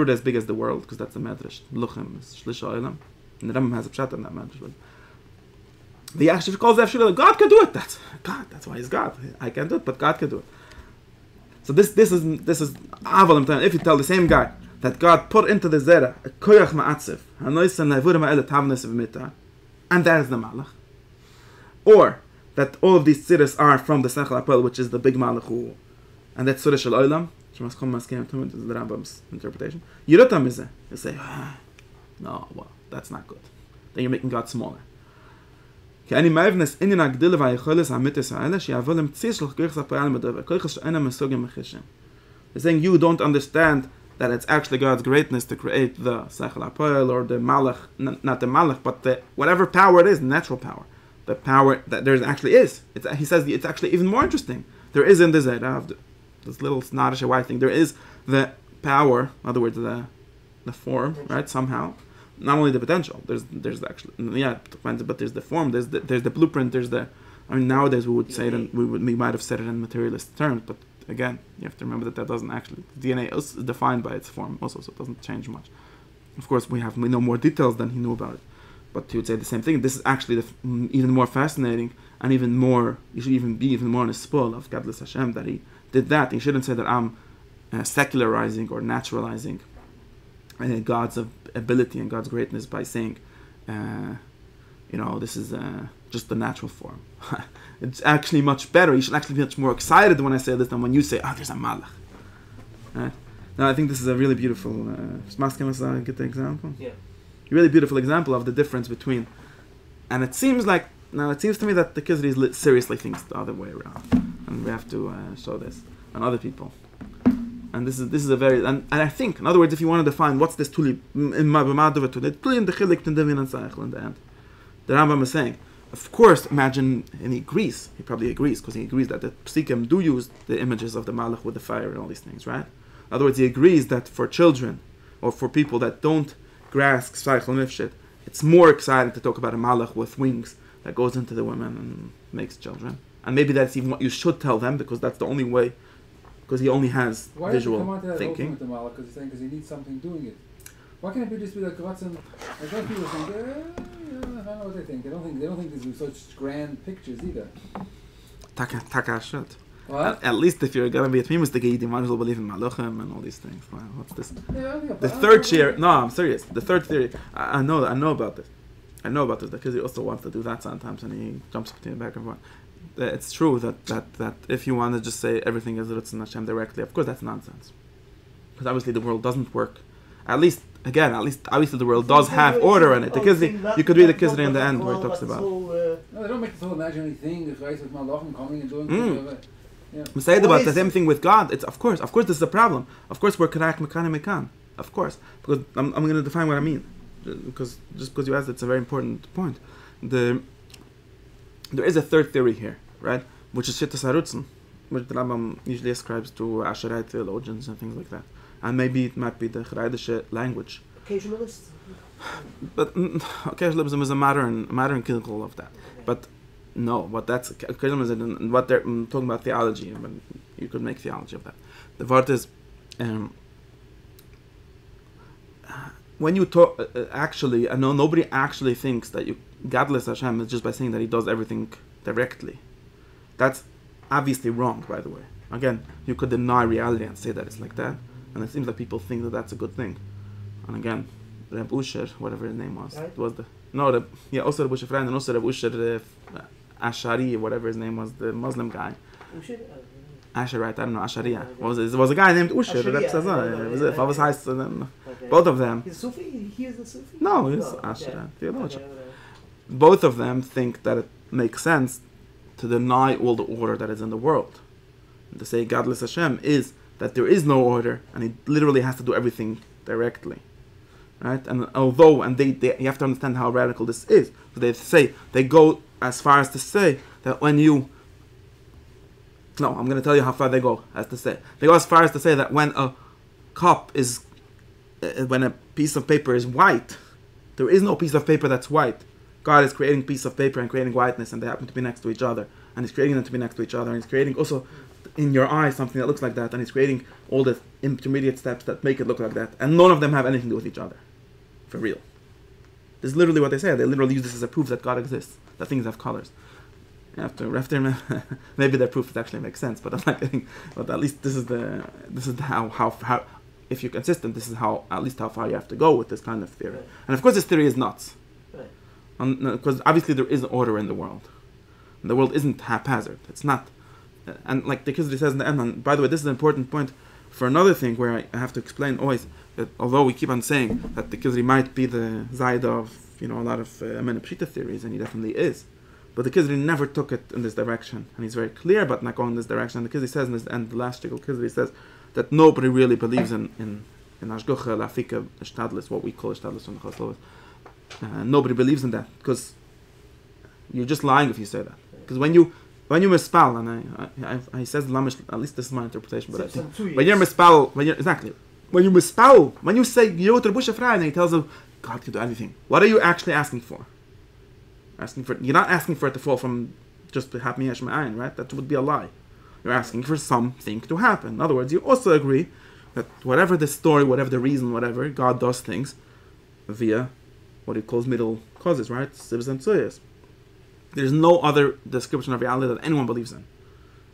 as big as the world, because that's the medrash. Luchem is shlisha olam, and the Rambam has a pshat on that medrash. The Yashiv calls that God can do it. That's God. That's why he's God. I can't do it, but God can do it. So this is aval. If you tell the same guy that God put into the zera a koyach ma'atziv, hanoisen le'vura ma'elet havnes v'mita, and that is the malach, or that all of these tziras are from the sechel apel, which is the big malach, and that's surah shel olam. This is the Rambam's interpretation. Yirotam is it? You say, no, well, that's not good. then you're making God smaller. Any mavness in a gdile vayicholes amitis haele she avolem tzishloch geichs apayal medover koichos ena mesogim mechishim. They're saying you don't understand that it's actually God's greatness to create the sechel apayal or the malach, not the malach, but the whatever power it is, natural power, the power that there actually is. He says it's actually even more interesting. There is in the Zayrav, this little snottish white thing. There is the power, in other words, the form, right? Somehow. Not only the potential, there's actually, but there's the form, there's the blueprint, there's the, I mean, nowadays we would say it, and we might have said it in materialist terms, but again, you have to remember that doesn't actually, DNA is defined by its form also, so it doesn't change much. Of course, we know more details than he knew about it, but he would say the same thing. This is actually even more fascinating, and even more, you should even be even more on a spoil of Gadlus Hashem, that he did that. He shouldn't say that I'm secularizing or naturalizing God's ability and God's greatness by saying, this is just the natural form. It's actually much better. You should actually be much more excited when I say this than when you say, there's a malach. Right? Now, I think this is a really beautiful, get the example? Yeah. A really beautiful example of the difference between, and it seems to me that the Kuzari seriously thinks the other way around. And we have to show this on other people. And this is a very, and I think, in other words, if you want to define what's this tuli in the chilik in the end, the Rambam is saying, of course, imagine, and he agrees, he probably agrees, because he agrees that the psikim do use the images of the malach with the fire and all these things, right? In other words, he agrees that for children, or for people that don't grasp Seichel Nifshit, it's more exciting to talk about a malach with wings that goes into the women and makes children. And maybe that's even what you should tell them, because that's the only way, because he only has visual thinking. Because he needs something doing it. Why can't it just be like what's in? Like some people think, I don't know what they think. They don't think there's such grand pictures either. Taka should. What? At least if you're gonna be a famous Tegid, you might as well believe in Malachim and all these things. Wow, what's this? Yeah, The third share. No, I'm serious. The third theory. I know about this. Because he also wants to do that sometimes, and he jumps between back and forth. It's true that if you want to just say everything is Ritzon Hashem directly, of course that's nonsense. Because obviously the world doesn't work. At least obviously the world does have order in it. The Kuzari, you could read the Kuzari in the end where he talks about. No, they don't make this whole imaginary thing. This right with Malachim coming and doing. We say about the same thing with God. It's of course this is a problem. Of course we're karak mekan. Of course, because I'm going to define what I mean. Because you asked, it's a very important point. There is a third theory here, right? Which is Shittas Harutzen, which the Rambam usually ascribes to Asherite theologians and things like that. And maybe it might be the Chareidische language. Occasionalists? But occasionalism is a modern critical of that. But no, occasionalism, what they're talking about theology, but you could make theology of that. The word is, when you talk, actually, I know nobody actually thinks that Gadlus Hashem is just by saying that he does everything directly. That's obviously wrong, by the way. Again, you could deny reality and say that it's like that, and it seems like people think that that's a good thing. And again, Reb Usher, whatever his name was, it was also Reb Usher friend, and also Reb Usher Ashari, whatever his name was, the Muslim guy. Asherite, I don't know, Ashariya. It was a guy named Usher. Both of them. He's a Sufi? He is a Sufi? No, he's Asherite, theologian. Both of them think that it makes sense to deny all the order that is in the world. And to say Gadlus Hashem is that there is no order, and he literally has to do everything directly. Right? And you have to understand how radical this is. So they go as far as to say that when you... No, I'm going to tell you how far they go. They go as far as to say that when a piece of paper is white, there is no piece of paper that's white. God is creating a piece of paper and creating whiteness, and they happen to be next to each other. And He's creating them to be next to each other. And He's creating also in your eye something that looks like that. And He's creating all the intermediate steps that make it look like that. And none of them have anything to do with each other. For real. This is literally what they say. They literally use this as a proof that God exists. That things have colors. After maybe their proof actually makes sense, but I'm not getting. But at least this is how if you're consistent, this is how far you have to go with this kind of theory. And of course, this theory is nuts, because obviously there is order in the world. And the world isn't haphazard. It's not, and like the Kuzari says in the end. And by the way, this is an important point for another thing where I have to explain always that although we keep on saying that the Kuzari might be the Zaida of a lot of Amena Pshita theories, and he definitely is, but the Kuzari never took it in this direction, and he's very clear about not going in this direction. And the Kuzari says in this, and the last shtickle Kuzari says that nobody really believes in Ashgocha, Lafika, Shtadlis, what we call Shtadlis from the Choslovas. Nobody believes in that, because you're just lying if you say that. Because when you mispell, and I says Lamish, at least this is my interpretation, but I think when you mispell, when you say Yot Rebusha Frei, and he tells you God can do anything, what are you actually asking for? You're not asking for it to fall from just to have Miyash Ma'ayin, right? That would be a lie. You're asking for something to happen. In other words, you also agree that whatever the story, whatever the reason, whatever, God does things via what he calls middle causes, right? Sibs and Tsuyas. There's no other description of reality that anyone believes in.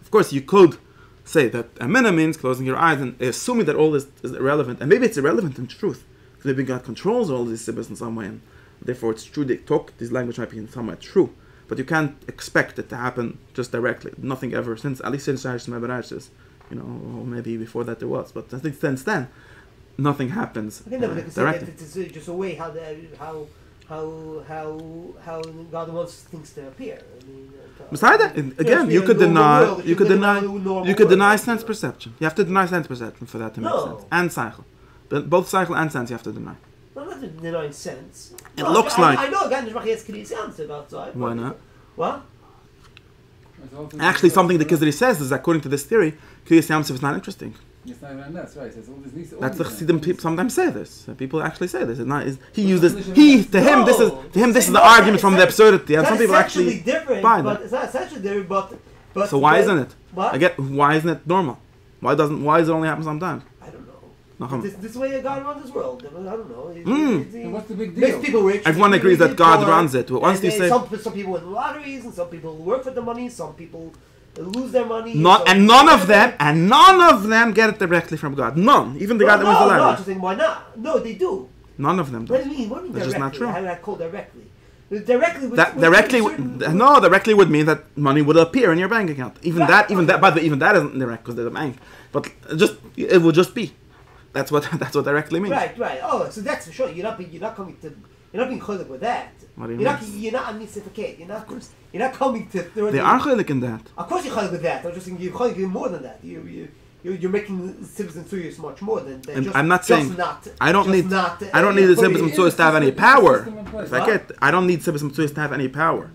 Of course, you could say that Amena means closing your eyes and assuming that all this is irrelevant, and maybe it's irrelevant in truth. Maybe God controls all these sibs in some way, and therefore it's true they talk, this language might be in some way true. But you can't expect it to happen just directly. Nothing ever since, at least since Shaish Mebarashis, or maybe before that there was. But I think since then, nothing happens directly. It's just a way how God wants things to appear. Besides that, again, you could deny sense perception. You have to deny sense perception for that to make sense. And cycle. Both cycle and sense you have to deny. No, not denying sense. It looks like... I know again, there's Kriyas answer outside. Why not? What? Actually, something the Kuzari says is, according to this theory, Kriyas Yamsuf is not interesting. It's not even that's right. That's the Chassidim people sometimes say this. People actually say this. This is the argument from the absurdity, and some people actually buy that. It's not essentially different, but so why isn't it? What? Again, why isn't it normal? Why does it only happen sometimes? I don't know. This way God runs this world. I don't know. What's the big deal? Makes people rich. Everyone agrees that God runs it. Once you say some people win lotteries, and some people work for the money. Some people lose their money. None of them get it directly from God. None. Even the God that wins the lottery. No, just saying, why not? No, they do. None of them do. What do you mean? What do you mean That's directly? just not true. How do I call directly? Directly would mean that money would appear in your bank account. Even that, by the way, even that isn't direct because they're the bank. But it would just be. That's what directly means. Right. Oh, so that's for sure. You're not being cholik with that. What do you mean? You're not mystificate. You're not coming to. They are cholik in that. Of course you're cholik with that. I'm just saying you're cholik more than that. You're making sibs and suyas much more than and just. I'm not saying. I don't need the sibs and suyas to have any power. I don't need sibs and suyas to have any power.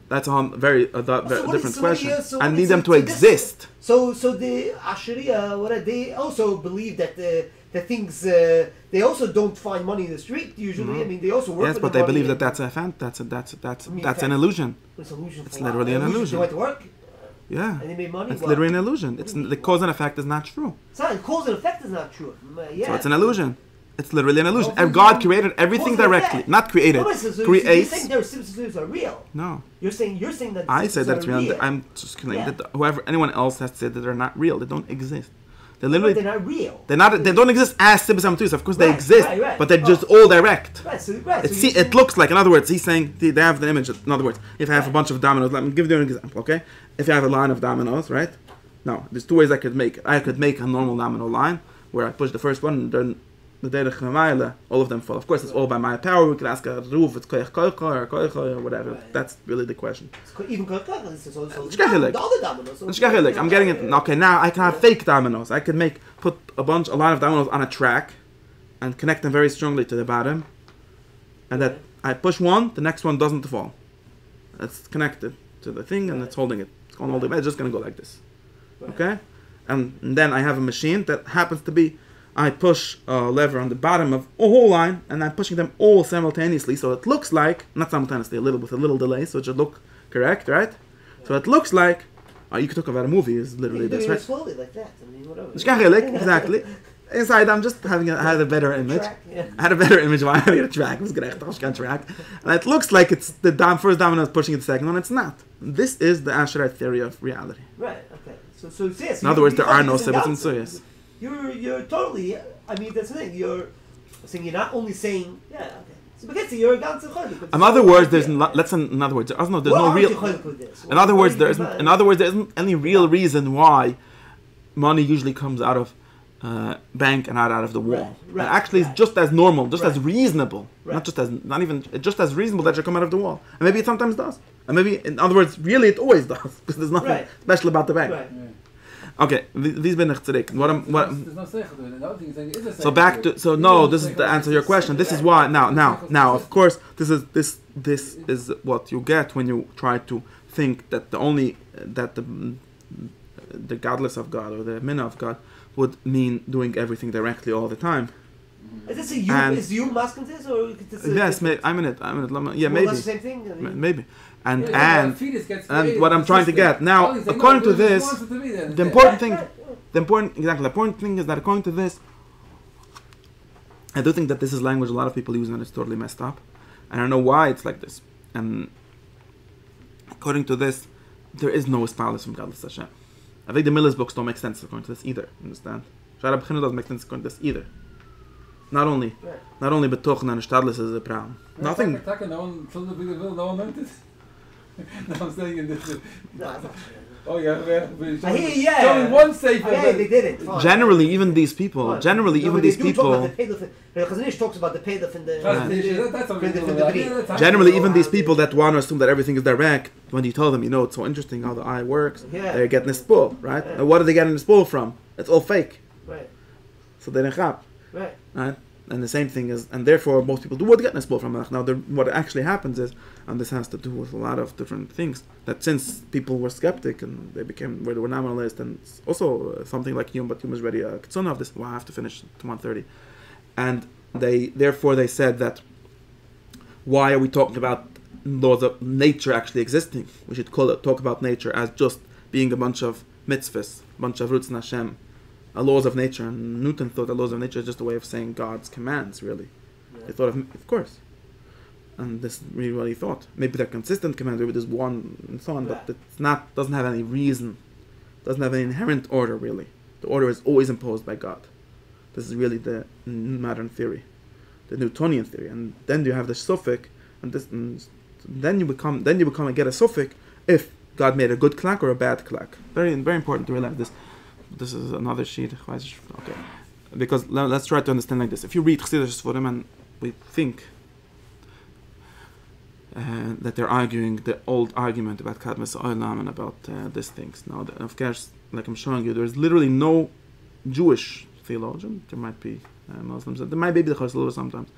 That's a very different question. I need them to exist. So the Asheria, they also believe that the things they also don't find money in the street usually. Mm-hmm. I mean, they also work. Yes, but they believe that that's an illusion. It's literally an illusion. They went to work. Yeah, and they made money. It's literally an illusion. The cause and effect is not true. It's not. Cause and effect is not true. So it's an illusion. It's literally an illusion. God created everything directly, not created. Creates. You're saying their sibs are real. No. You're saying that. I say that it's real. I'm just claiming that anyone else has to say that they're not real. They don't exist. They're not real. They don't exist as sibs and suyas. Of course, they exist, but they're just all direct. It looks like. In other words, he's saying they have the image. In other words, if I have a bunch of dominoes, let me give you an example. Okay, if you have a line of dominoes, right? Now, there's two ways I could make it. I could make a normal domino line where I push the first one and then the derech hamayla, all of them fall. Of course, it's all by my power. We could ask a roof, it's koich or whatever. That's really the question. Even koich I'm getting it. Okay, now I can have fake dominoes. I can put a line of dominoes on a track and connect them very strongly to the bottom. And that I push one, the next one doesn't fall. It's connected to the thing and it's holding it. It's going all the way. It's just going to go like this. Okay? And then I have a machine that happens to be, I push a lever on the bottom of a whole line, and I'm pushing them all simultaneously, so it looks like, not simultaneously, with a little delay, so it should look correct, right? So it looks like, you could talk about a movie, is literally this, right? Slowly like that, I mean, whatever. Exactly. Inside, I'm just I had a better image. I had a better image why I need a track. It was gerecht, track. And it looks like it's the first domino is pushing the second one. It's not. This is the Asherite theory of reality. Right, okay. So yes, in other words, there are no sibbots and suyas. You're totally. I mean, that's the thing. You're saying you're not only saying okay. So because you're a ganze cholik. In other words, there's no real. In other words, there isn't any real reason why money usually comes out of bank and out of the wall. Right, And actually, it's just as normal, just as Right. reasonable, Right. just as reasonable that it should come out of the wall. And maybe it sometimes does. And maybe, in other words, really it always does, because there's nothing Right. special about the bank. Right. Okay, these bin ich zurück. There's no seichel to it. Another thing is saying, is a So seichel back to to it. this is the answer to your question. This is why now of course this is what you get when you try to think that the godless of God or the minna of God would mean doing everything directly all the time. Is this is you masking this or is this Yes, I'm in it. Yeah, well, maybe. that's the same thing. I mean, Maybe. And Yeah, and the fetus gets and created what I'm trying to consistent. get now, All these things, according no, to he this, wants it to be there. the important thing, the important thing is that according to this, I do think that this is language a lot of people use and it's totally messed up, and I don't know why it's like this. And according to this, there is no espalus from Godless Hashem. I think the Miller's books don't make sense according to this either. Understand? Shara B'china doesn't make sense according to this either. Not only betochen and stadlis is a problem. Nothing. No one meant it. No, I'm saying in this. Oh yeah, I hear you, yeah. Showing one safer. Yeah, they did it. Fine. Generally, even these people. Fine. Generally, No, even but they these do talk people. about the Pedoph- Chazanish talks about the Pedoph in the. That's the Generally, even these people that want to assume that everything is direct, when you tell them, it's so interesting how the eye works, Yeah. they're getting a spool, right? Yeah. And what are they getting a spool from? It's all fake. Right. So they don't have, Right. right? And the same thing is, and therefore most people do what get a spool from Malach. Now, what actually happens is, and this has to do with a lot of different things, that since people were skeptic and they were nominalist, and it's also something like Hume, but Hume is already a kitzon of this. Well, I have to finish to 1:30, and therefore they said that why are we talking about laws of nature actually existing? We should talk about nature as just being a bunch of mitzvahs, a bunch of roots in Hashem, laws of nature. And Newton thought that laws of nature is just a way of saying God's commands, really. Yeah. He thought of course. And this is really what he thought. Maybe they're consistent commands, maybe there's one and so on, but doesn't have any reason, doesn't have any inherent order, really. The order is always imposed by God. This is really the modern theory, the Newtonian theory. And then you have the suffix, and then you become and get a suffix if God made a good klak or a bad klak. Very, very important to realize this. This is another sheet. Okay, because let's try to understand like this. If you read Chassidus for them, and we think that they're arguing the old argument about Kadmas Olam and about these things. Now, of course, like I'm showing you, there's literally no Jewish theologian. There might be Muslims. There might be the Chassidus sometimes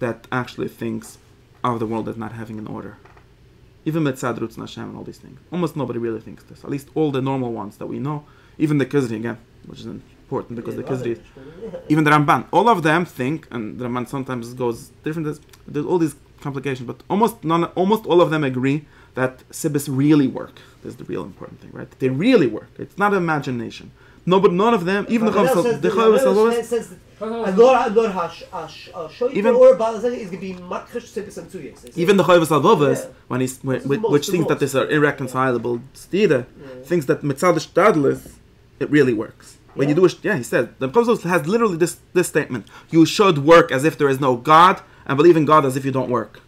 that actually thinks of the world as not having an order. Even Mitzad Rutz Hashem and all these things. Almost nobody really thinks this. At least all the normal ones that we know. Even the Kuzari again, which is important because the Kuzari, even the Ramban, all of them think, and the Ramban sometimes goes different. There's all these complications, but almost all of them agree that Sibbis really work. This is the real important thing, right? They really work. It's not imagination. No, but none of them, even the Chavos says even or is going to be makrish Sibbis and Tuyes. Even the Chavos Alvovas, which thinks that this are irreconcilable stira, thinks that Mitzad Shtadlis, it really works. When you do it, he said, the Chavos has literally this statement: you should work as if there is no God, and believe in God as if you don't work.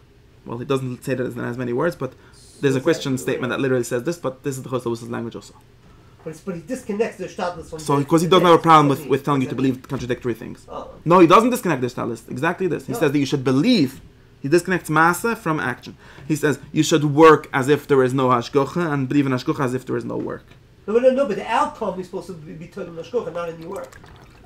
Well, he doesn't say that in as many words, but there's a Christian statement that literally says this, but this is the Chavos' language also. But he disconnects the Shtadlis from. So, because he doesn't have a problem with telling you to believe contradictory things. Oh. No, he doesn't disconnect the Shtadlis. Exactly this. He says that you should believe. He disconnects Masa from action. He says you should work as if there is no Hashgocha and believe in Hashgocha as if there is no work. No, but the outcome is supposed to be told in Hashgocha, not in your work.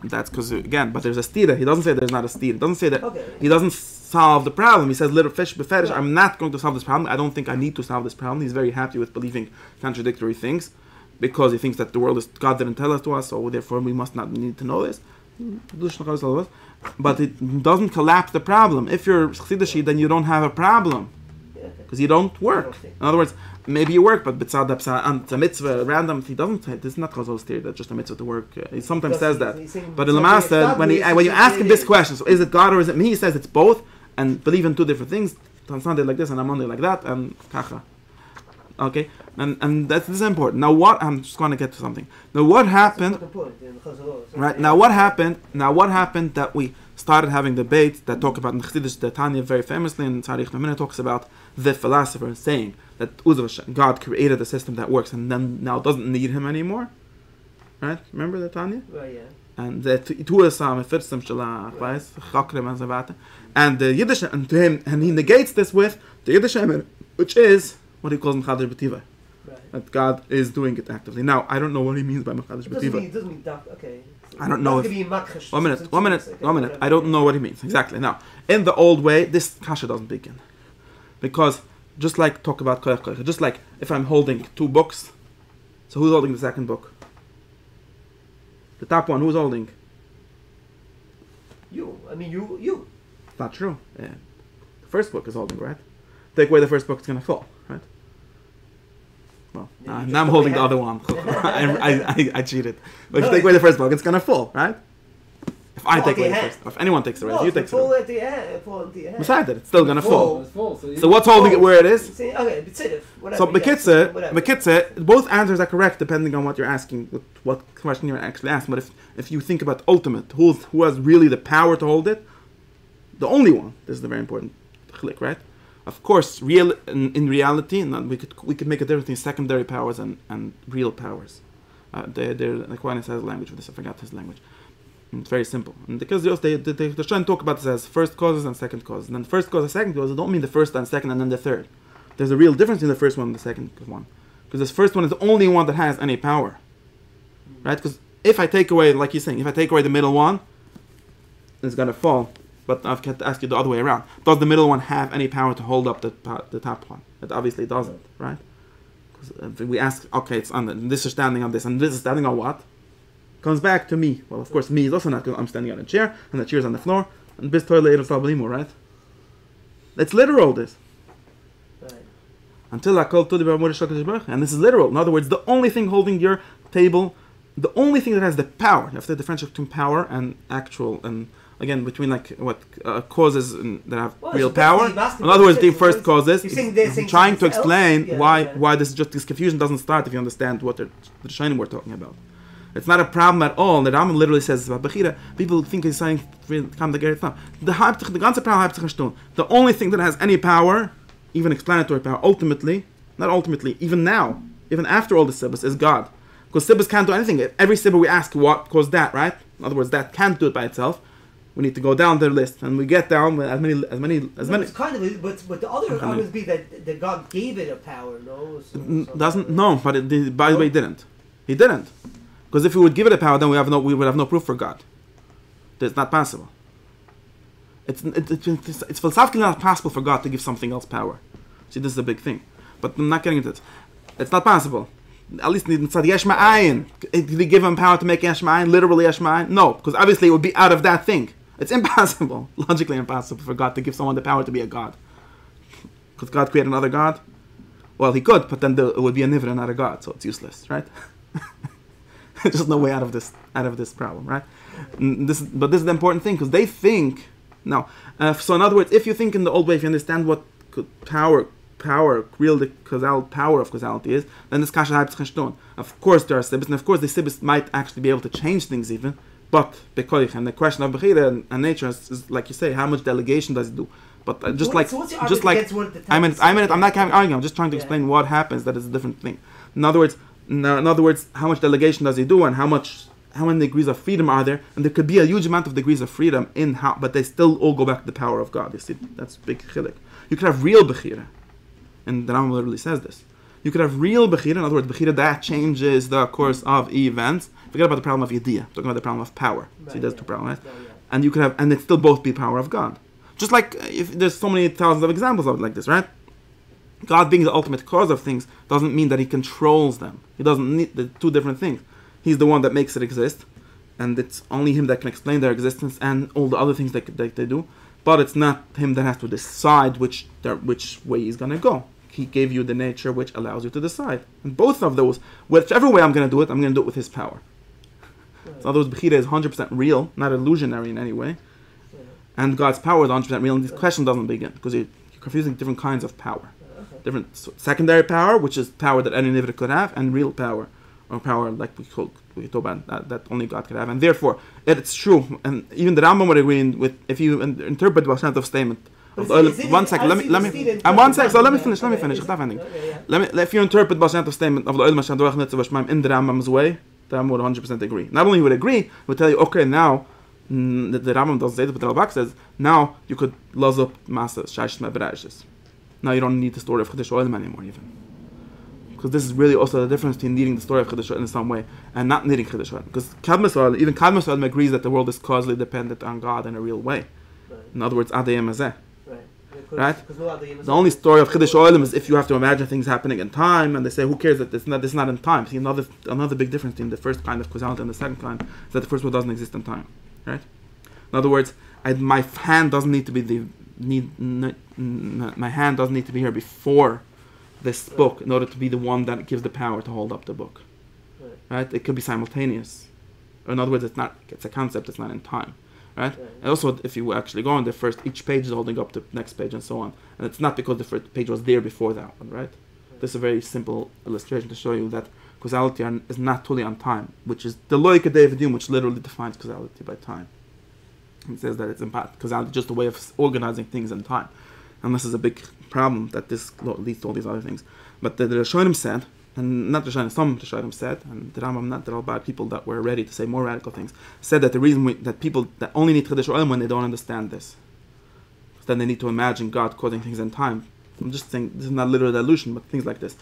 That's because, again, but there's a stira. He doesn't say there's not a stira. He doesn't say that. Okay. He doesn't solve the problem. He says, little fish befetish, I'm not going to solve this problem. I don't think I need to solve this problem. He's very happy with believing contradictory things because he thinks that the world is, God didn't tell us to us, so therefore we must not need to know this. But it doesn't collapse the problem. If you're Chassidishi, then you don't have a problem because you don't work. In other words, maybe you work, but it's a mitzvah, random. He doesn't say this is not Chazal's theory. That's just a mitzvah to work. He sometimes says that. But in Lamasa, when you ask him this question, so is it God or is it me? He says it's both, and believe in two different things. On Sunday like this, and on Monday like that, and kacha. Okay, and this is important. Now what? I'm just going to get to something. Now what happened? Right now what happened? Now what happened that we started having debates that talk about Chassidus, the Tanya very famously in Tzarich Memina talks about the philosopher saying that God created a system that works and then now doesn't need him anymore. Right? Remember the Tanya? Right, yeah. and the Tuasam Fitzum Shalach, weiß, Chakrim and so weiter. And the Yiddish, and to him, and he negates this with the Yiddish Emer, which is what he calls Mechadish B'tiva. That God is doing it actively. Now, I don't know what he means by Mechadish B'tiva. It doesn't mean that, okay. I don't know if... One minute. I don't know what he means. Exactly. Now, in the old way, this kasha doesn't begin. Because, just like talk about koyach koyach, just like if I'm holding two books, so who's holding the second book? The top one, who's holding? You. I mean, you. It's not true. Yeah. The first book is holding, right? Take away the first book, it's going to fall, right? Well, now I'm holding the other one. I cheated. But if you take away the first book, it's going to fall, right? If I take away the first, if anyone takes it away, you take it away. Besides that, it's still going to fall. So what's holding it where it is? Okay, so Bekitze, both answers are correct depending on what you're asking, what question you're actually asking. But if you think about ultimate, who has really the power to hold it, the only one, this is the very important click, right? Of course, in reality, and we could make a difference between secondary powers and real powers. The Aquinas has a language for this. I forgot his language. It's very simple. And because they're trying to talk about this as first causes and second causes. And then first cause and second cause don't mean the first and second and then the third. There's a real difference in the first one and the second one. Because this first one is the only one that has any power. Right? Because if I take away, like you're saying, if I take away the middle one, it's going to fall. But I've got to ask you the other way around. Does the middle one have any power to hold up the top one? It obviously doesn't, right? Because we ask, okay, it's on this is standing on this, and this is standing on what? Comes back to me. Well, of course, me is also not because I'm standing on a chair, and the chair's on the floor, and bis toilet right? It's literal, this. Right. Until I call to the and this is literal. In other words, the only thing holding your table, the only thing that has the power, you have to differentiate between power and actual, and again, between like what causes that have real power. In other words, the first causes. I'm trying to explain why this confusion doesn't start if you understand what the Rishonim were talking about. It's not a problem at all. The Rambam literally says about Bechira. People think he's saying come the Gerrit. No, the ganze problem. The only thing that has any power, even explanatory power, not ultimately, even now, even after all the sibbas, is God. Because sibbas can't do anything. Every sibba we ask what caused that, right? In other words, that can't do it by itself. We need to go down the list, and we get down with as many. It's kind of, but the other argument would be that God gave it a power, no? Doesn't no, but by the way, he didn't. He didn't, because if he would give it a power, then we would have no proof for God. It's not possible. It's philosophically not possible for God to give something else power. See, this is a big thing, but I'm not getting into it. It's not possible. At least in Yesh Ma'ayin, did he give him power to make Yesh Ma'ayin, literally Yesh Ma'ayin? No, because obviously it would be out of that thing. It's impossible, logically impossible for God to give someone the power to be a God. Could God create another God? Well, he could, but then it would be a nivra, not a God, so it's useless, right? There's just no way out of this problem, right? But this is the important thing, because they think now. So in other words, if you think in the old way, if you understand what power, real the power of causality is, then this kasha halb tzchashtun. Of course there are sibbis, and of course the sibbis might actually be able to change things even. But bekoich, and the question of bechira and nature is like you say, how much delegation does it do? But I'm not arguing. I'm just trying to explain what happens. That is a different thing. In other words, how much delegation does he do, and how many degrees of freedom are there? And there could be a huge amount of degrees of freedom but they still all go back to the power of God. You see, that's big chilik. You could have real bechira, and the Rambam literally says this. You could have real bechira. In other words, bechira that changes the course of events. Forget about the problem of yediyah. Talking about the problem of power. Right, see, there's two problems, right? Yeah. And you could have, and it still both be power of God. Just like if there's so many thousands of examples of it like this, right? God being the ultimate cause of things doesn't mean that he controls them. He doesn't need the two different things. He's the one that makes it exist, and it's only him that can explain their existence and all the other things that they do. But it's not him that has to decide which way he's gonna go. He gave you the nature which allows you to decide. And both of those, whichever way I'm gonna do it with his power. So in other words, Bechira is 100% real, not illusionary in any way. And God's power is 100% real, and this question doesn't begin, because you're confusing different kinds of power. Different secondary power, which is power that any nivra could have, and real power, or power like we talk about that only God could have. And therefore, it's true, and even the Rambam would agree with, if you interpret the Baal statement. One second, let me finish. If you interpret Baal statement of the Oil Mashad in the Rambam's way, The Rambam would 100% agree. Not only would agree, he would tell you, okay, now, the Rambam doesn't say it, but the Rambam says, now you could lose up Masas, Shashis Meberashis. Now you don't need the story of Chedesh Olam anymore, even. Because this is really also the difference between needing the story of Chedesh Olam in some way and not needing Chedesh Olam. Because even Kadmas Olam agrees that the world is causally dependent on God in a real way. Right. In other words, Adayim Azeh. Right? No The only story of Chedesh Olam is if you have to imagine things happening in time, and they say, who cares that this is not in time. See, another big difference between the first kind of causality and the second kind is that the first one doesn't exist in time. Right? In other words, my hand doesn't need to be my hand doesn't need to be here before this book in order to be the one that gives the power to hold up the book. Right? It could be simultaneous. Or in other words, it's a concept, it's not in time. Right? And also, if you actually go on the first, each page is holding up the next page and so on. And it's not because the first page was there before that one, right? This is a very simple illustration to show you that causality is not totally on time, which is the loika Davidum, which literally defines causality by time. It says that it's causality just a way of organizing things in time. And this is a big problem that this leads to all these other things. But the Rishonim said, and not Rishonim, some Rishonim said, and the Rambam, not that all bad people that were ready to say more radical things, said that the reason that people that only need Chedesh Olam when they don't understand this, then they need to imagine God causing things in time. I'm just saying this is not literal illusion, but things like this.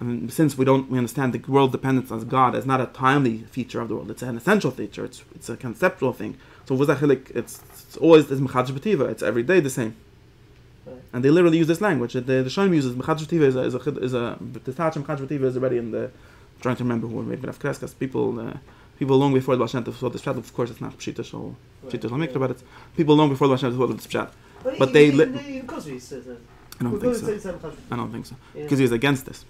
And since we understand the world dependence on God as not a timely feature of the world, it's an essential feature. It's a conceptual thing. So it's always this mechadsh b'tiva. It's every day the same. And they literally use this language. The Rishonim uses mechadsh b'tiva is a detached mechadsh b'tiva is already in the. I'm trying to remember who made Rav Kreskas. People long before the Baal Shem Tov thought this pshat. Of course, it's not pshita shal mikra, but it's people long before the Baal Shem Tov thought this pshat. But they. Kuzari says that. I don't think so. Because he's against this.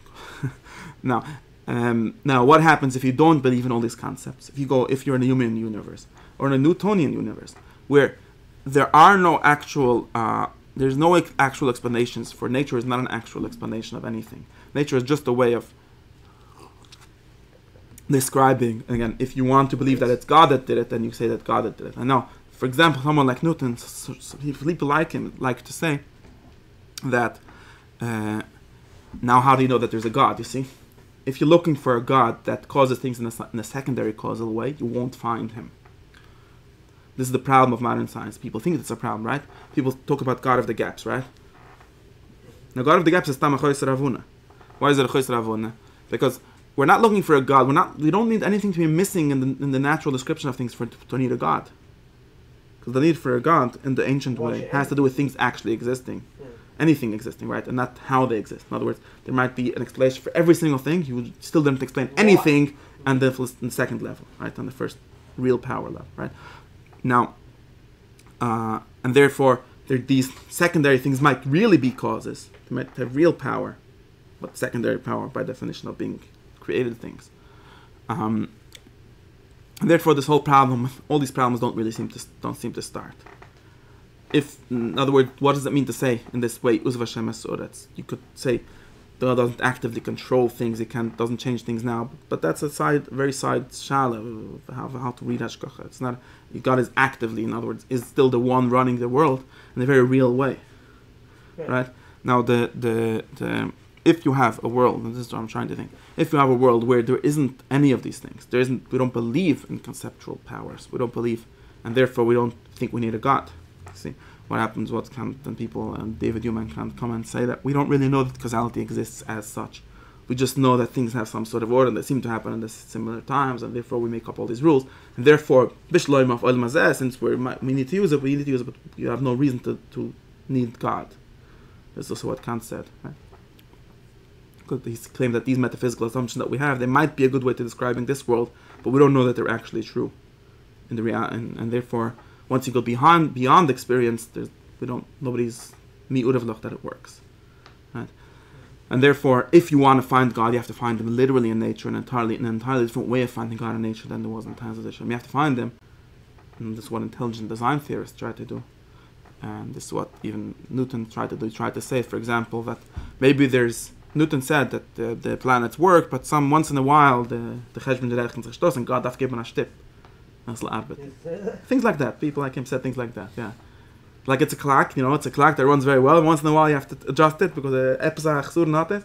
Now, what happens if you don't believe in all these concepts? If you're in a human universe or in a Newtonian universe, where there are no actual, there's no actual explanations for nature. Is not an actual explanation of anything. Nature is just a way of describing. Again, if you want to believe that it's God that did it, then you say that God that did it. And now, for example, someone like Newton, people like him like to say that now how do you know that there's a God? You see, if you're looking for a God that causes things in a secondary causal way, you won't find him. This is the problem of modern science. People think it's a problem, right? People talk about God of the gaps, right? Now, God of the gaps is Tam HaChoyser Avuna. Why is it a Choyser Avuna? Because we're not looking for a God. We don't need anything to be missing in the natural description of things to need a God. Because the need for a God in the ancient way has to do with things actually existing. Anything existing, right? And not how they exist. In other words, there might be an explanation for every single thing. You still didn't explain anything on the second level, right? On the first real power level, right? Now, and therefore, these secondary things might really be causes. They might have real power, but secondary power by definition of being created things. And therefore, this whole problem, all these problems don't seem to start. In other words, what does it mean to say in this way? Uzav Hashem Esuretz. You could say God doesn't actively control things. It doesn't change things now. But that's very side shala of how to read Hashgacha. It's not God is actively, in other words, is still the one running the world in a very real way, right? Now, if you have a world, and this is what I'm trying to think, if you have a world where there isn't any of these things, we don't believe in conceptual powers. We don't believe, and therefore we don't think we need a God. See what happens? Then people and David Human can come and say that we don't really know that causality exists as such. We just know that things have some sort of order that seem to happen in similar times, and therefore we make up all these rules. And therefore, bishloim of olam hazeh, since we need to use it, but you have no reason to need God. That's also what Kant said, right? Because he claimed that these metaphysical assumptions that we have, they might be a good way to describing this world, but we don't know that they're actually true in the and therefore. Once you go beyond experience, nobody's mi'urevloch that it works, right? And therefore, if you want to find God, you have to find Him literally in nature, an entirely different way of finding God in nature than there was in times of Hashem. You have to find Him, and this is what intelligent design theorists try to do, and this is what even Newton tried to do. He tried to say, for example, that maybe Newton said that the planets work, but once in a while the cheshbon derech zechstos and God darf geben a shtip. Things like that. People like him said things like that. Yeah, like it's a clock. It's a clock that runs very well. And once in a while, you have to adjust it because the epizah chsur not it.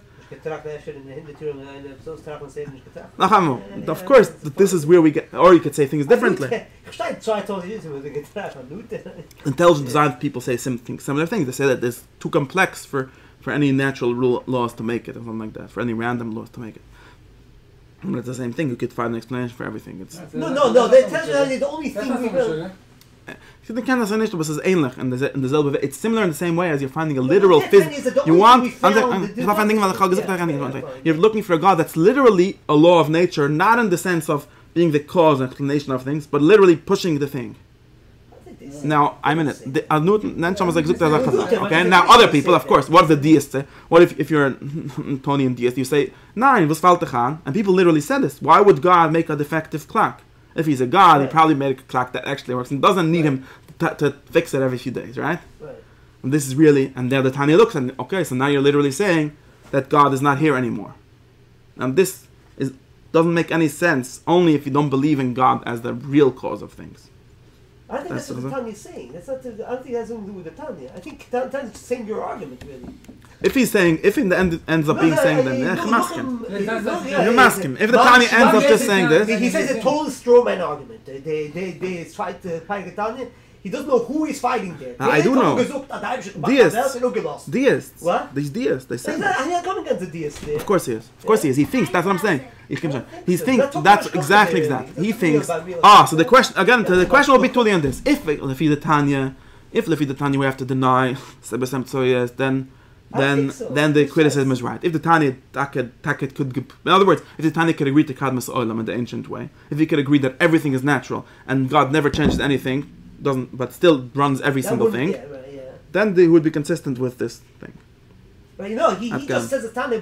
Of course, this is where we get, or you could say things differently. Intelligent design people say similar things. They say that it's too complex for any natural laws to make it, or something like that, for any random laws to make it. But it's the same thing. You could find an explanation for everything. It's No. They tell you the only thing we will. It's similar in the same way as you're finding a literal physics. You're looking for a God that's literally a law of nature, not in the sense of being the cause and explanation of things, but literally pushing the thing. Now, I'm in it. Okay, now other people, of course, what does the deist say? What if you're a Tonian deist, you say, and people literally said this. Why would God make a defective clock? If he's a God, he probably made a clock that actually works and doesn't need him to fix it every few days, right? And this is really, and there the Tanya looks and okay, so now you're literally saying that God is not here anymore. And this doesn't make any sense only if you don't believe in God as the real cause of things. I think that's what the Tanya is saying. I don't think it has anything to do with the Tanya. I think Tanya's saying your argument, really. If he's saying, if in the end it ends up being saying, then you ask him. You ask him. If the Tanya ends up just saying this, he says a total straw man argument. They fight the Tanya. He doesn't know who he's fighting there. I do know. Deists. What? These deists. They say that. I'm not coming against the deists there. Of course he is. Of course he is. He thinks. That's what I'm saying. He thinks that's exactly that. He thinks. So the question again. The question will be totally on this. If Lefi the Tanya we have to deny then the criticism is right. If the Tanya Taket could, in other words, if the Tanya could agree to Kadmas Olam in the ancient way, if he could agree that everything is natural and God never changes anything, but still runs every single thing, then they would be consistent with this thing. But he just says the Tanya,